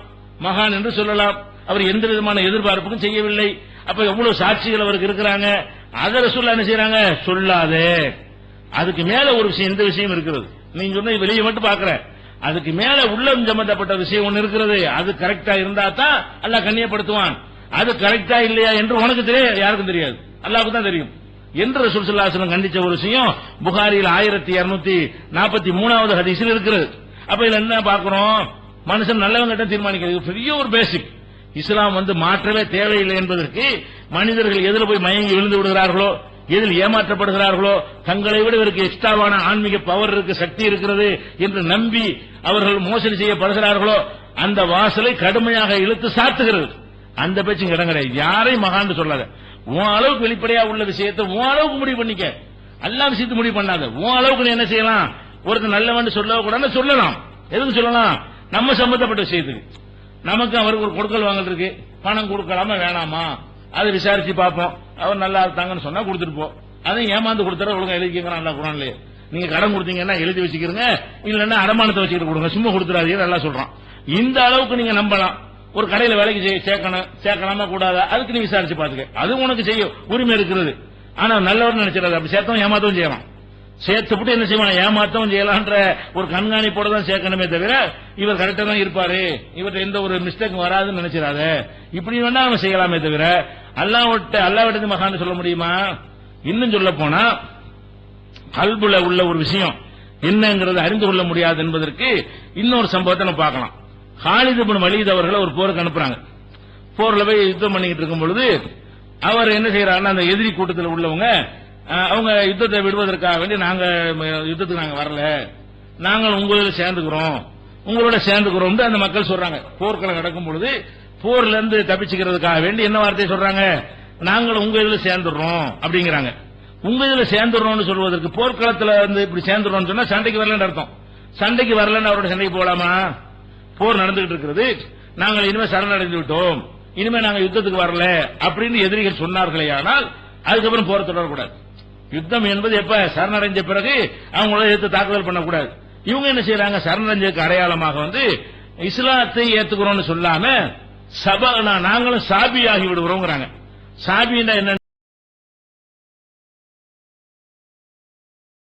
மகான் என்று சொல்லலாம். அவர் எந்த விதமான எதிர்பார்ப்புக்கும் செய்யவில்லை. அப்ப எவ்வளவு சாட்சிகள் அவருக்கு இருக்கிறாங்க, அதை ரசூலுல்லாஹ் என்ன செய்யறாங்க, சொல்லாதே. அதுக்கு மேல ஒரு விஷயம், இந்த விஷயம் இருக்கிறது, நீங்க சொன்ன வெளியே மட்டும் பாக்குற, அதுக்கு மேல உள்ளம் சம்பந்தப்பட்ட விஷயம் ஒன்னு இருக்கிறது. அது கரெக்டா இருந்தா தான் அல்லாஹ் கண்ணியப்படுத்துவான். அது கரெக்டா இல்லையா என்று உனக்கு தெரியாது, யாருக்கும் தெரியாது, அல்லாஹ்வுக்கு தான் தெரியும் என்று ரசூல் ஸல்லல்லாஹு அலைஹி வஸல்லம் கண்டிச்ச ஒரு விஷயம் புகாரியில் 1243வது ஹதீஸில் இருக்கிறது. அப்ப இதுல என்ன பார்க்கிறோம், மனுஷன் நல்லவங்க தீர்மானிக்கிறது பெரிய ஒரு பேசிக். இஸ்லாம் மாற்றவே தேவையில்லை என்பதற்கு மனிதர்கள் எதில் போய் மயங்கி விழுந்து விடுகிறார்களோ, எதில் ஏமாற்றப்படுகிறார்களோ, தங்களை விட இவருக்கு எக்ஸ்ட்ராவான ஆன்மீக பவர் இருக்கு, சக்தி இருக்கிறது என்று நம்பி அவர்கள் மோசடி செய்யப்படுகிறார்களோ அந்த வாசலை கடுமையாக இழுத்து சாத்துகிறது. அந்த பேச்சும் இடம் கிடையாது. யாரையும் மகான்னு சொல்லாத, உன் அளவுக்கு வெளிப்படையா உள்ள விஷயத்தை உன் அளவுக்கு முடிவு பண்ணிக்க, அல்லாஹ் விஷயத்தை முடிவு பண்ணாத. உன் அளவுக்கு நீ என்ன செய்யலாம், ஒருத்தர் நல்லவன் சொல்ல கூட சொல்லலாம். எதுக்கு சொல்லலாம், நம்ம சம்பந்தப்பட்ட விஷயத்துக்கு. நமக்கு அவருக்கு ஒரு கொடுக்கல் வாங்கல் இருக்கு, பணம் கொடுக்கலாமா வேணாமா அதை விசாரிச்சு பார்ப்போம். அவர் நல்லா இருக்காங்கன்னு சொன்னா கொடுத்துருப்போம். அதையும் ஏமாந்து கொடுத்துற ஒழுங்கா எழுதிக்கங்க, நல்லா குரான்லயே நீங்க கடன் கொடுத்தீங்கன்னா எழுதி வச்சுக்கிறீங்க, இல்லன்னா அடமானத்தை வச்சுக்கிட்டு கொடுங்க, சும்மா கொடுத்துறாதீங்க, நல்லா சொல்றான். இந்த அளவுக்கு நீங்க நம்பலாம். ஒரு கடையில வேலைக்கு சேர்க்கலாமா கூடாதா அதுக்கு நீ விசாரிச்சு பாத்துக்க, அது உனக்கு செய்ய உரிமை இருக்கிறது. ஆனா நல்லவர் நினைச்சிடாது, அப்படி சேர்த்தவன் ஏமாத்தவும் செய்யலாம். சேர்த்துப்பட்டு என்ன செய்வாங்க, ஏமாத்தவும் செய்யலான்ற ஒரு கண்காணிப்போட தான் சேர்க்கணுமே தவிர இவர் கரெக்டா தான் இருப்பாரு, இவர்கிட்ட எந்த ஒரு மிஸ்டேக் வராதுன்னு நினைச்சிடாத, இப்படி வேணா அவன் செய்யலாமே தவிர அல்லாஹ்விட்ட மகான்னு சொல்ல முடியுமா? இன்னும் சொல்ல போனா கல்புல உள்ள ஒரு விஷயம் என்னங்கிறது அறிந்து கொள்ள முடியாது என்பதற்கு இன்னொரு சம்பவத்தை நம்ம பார்க்கலாம். காலித் இப்னு வலீத் அவர்களை ஒரு போருக்கு அனுப்புறாங்க. போர்ல போய் யுத்தம் பண்ணிக்கிட்டு இருக்கும் பொழுது அவர் என்ன செய்யறாருன்னா, அந்த எதிரி கூட்டத்தில் உள்ளவங்க அவங்க யுத்தத்தை விடுவதற்காக வேண்டி நாங்க யுத்தத்துக்கு நாங்க வரல, நாங்கள் உங்களோட சேர்ந்துக்கிறோம் அந்த மக்கள் சொல்றாங்க. போர்க்களம் நடக்கும் பொழுது போர்ல இருந்து தப்பிச்சுக்கிறதுக்காக வேண்டி என்ன வார்த்தையை சொல்றாங்க, நாங்கள் உங்க இதுல சேர்ந்துடுறோம் அப்படிங்கிறாங்க. உங்க இதுல சேர்ந்துடுறோம்னு சொல்வதற்கு போர்க்களத்துல வந்து இப்படி சேர்ந்துடுறோம் சொன்னா சண்டைக்கு வரலன்னு அர்த்தம். சண்டைக்கு வரலன்னு அவரோட சண்டைக்கு போகலாமா? போர் நடந்துகிட்டு இருக்கிறது, நாங்கள் இனிமே சரணடைந்து விட்டோம், இனிமே நாங்க யுத்தத்துக்கு வரல அப்படின்னு எதிரிகள் சொன்னார்களே, ஆனால் அதுக்கப்புறம் போர் தொடரக்கூடாது. யுத்தம் என்பது எப்ப சரணடைஞ்ச பிறகு அவங்களோட எதிர்த்து தாக்குதல் பண்ணக்கூடாது. இவங்க என்ன செய்யறாங்க, சரணடைஞ்சதுக்கு அடையாளமாக வந்து இஸ்லாத்தை ஏத்துக்கிறோம்னு சொல்லாம நாங்களும் சாபி ஆகி விடுகிறோம். சாபின்னா என்ன?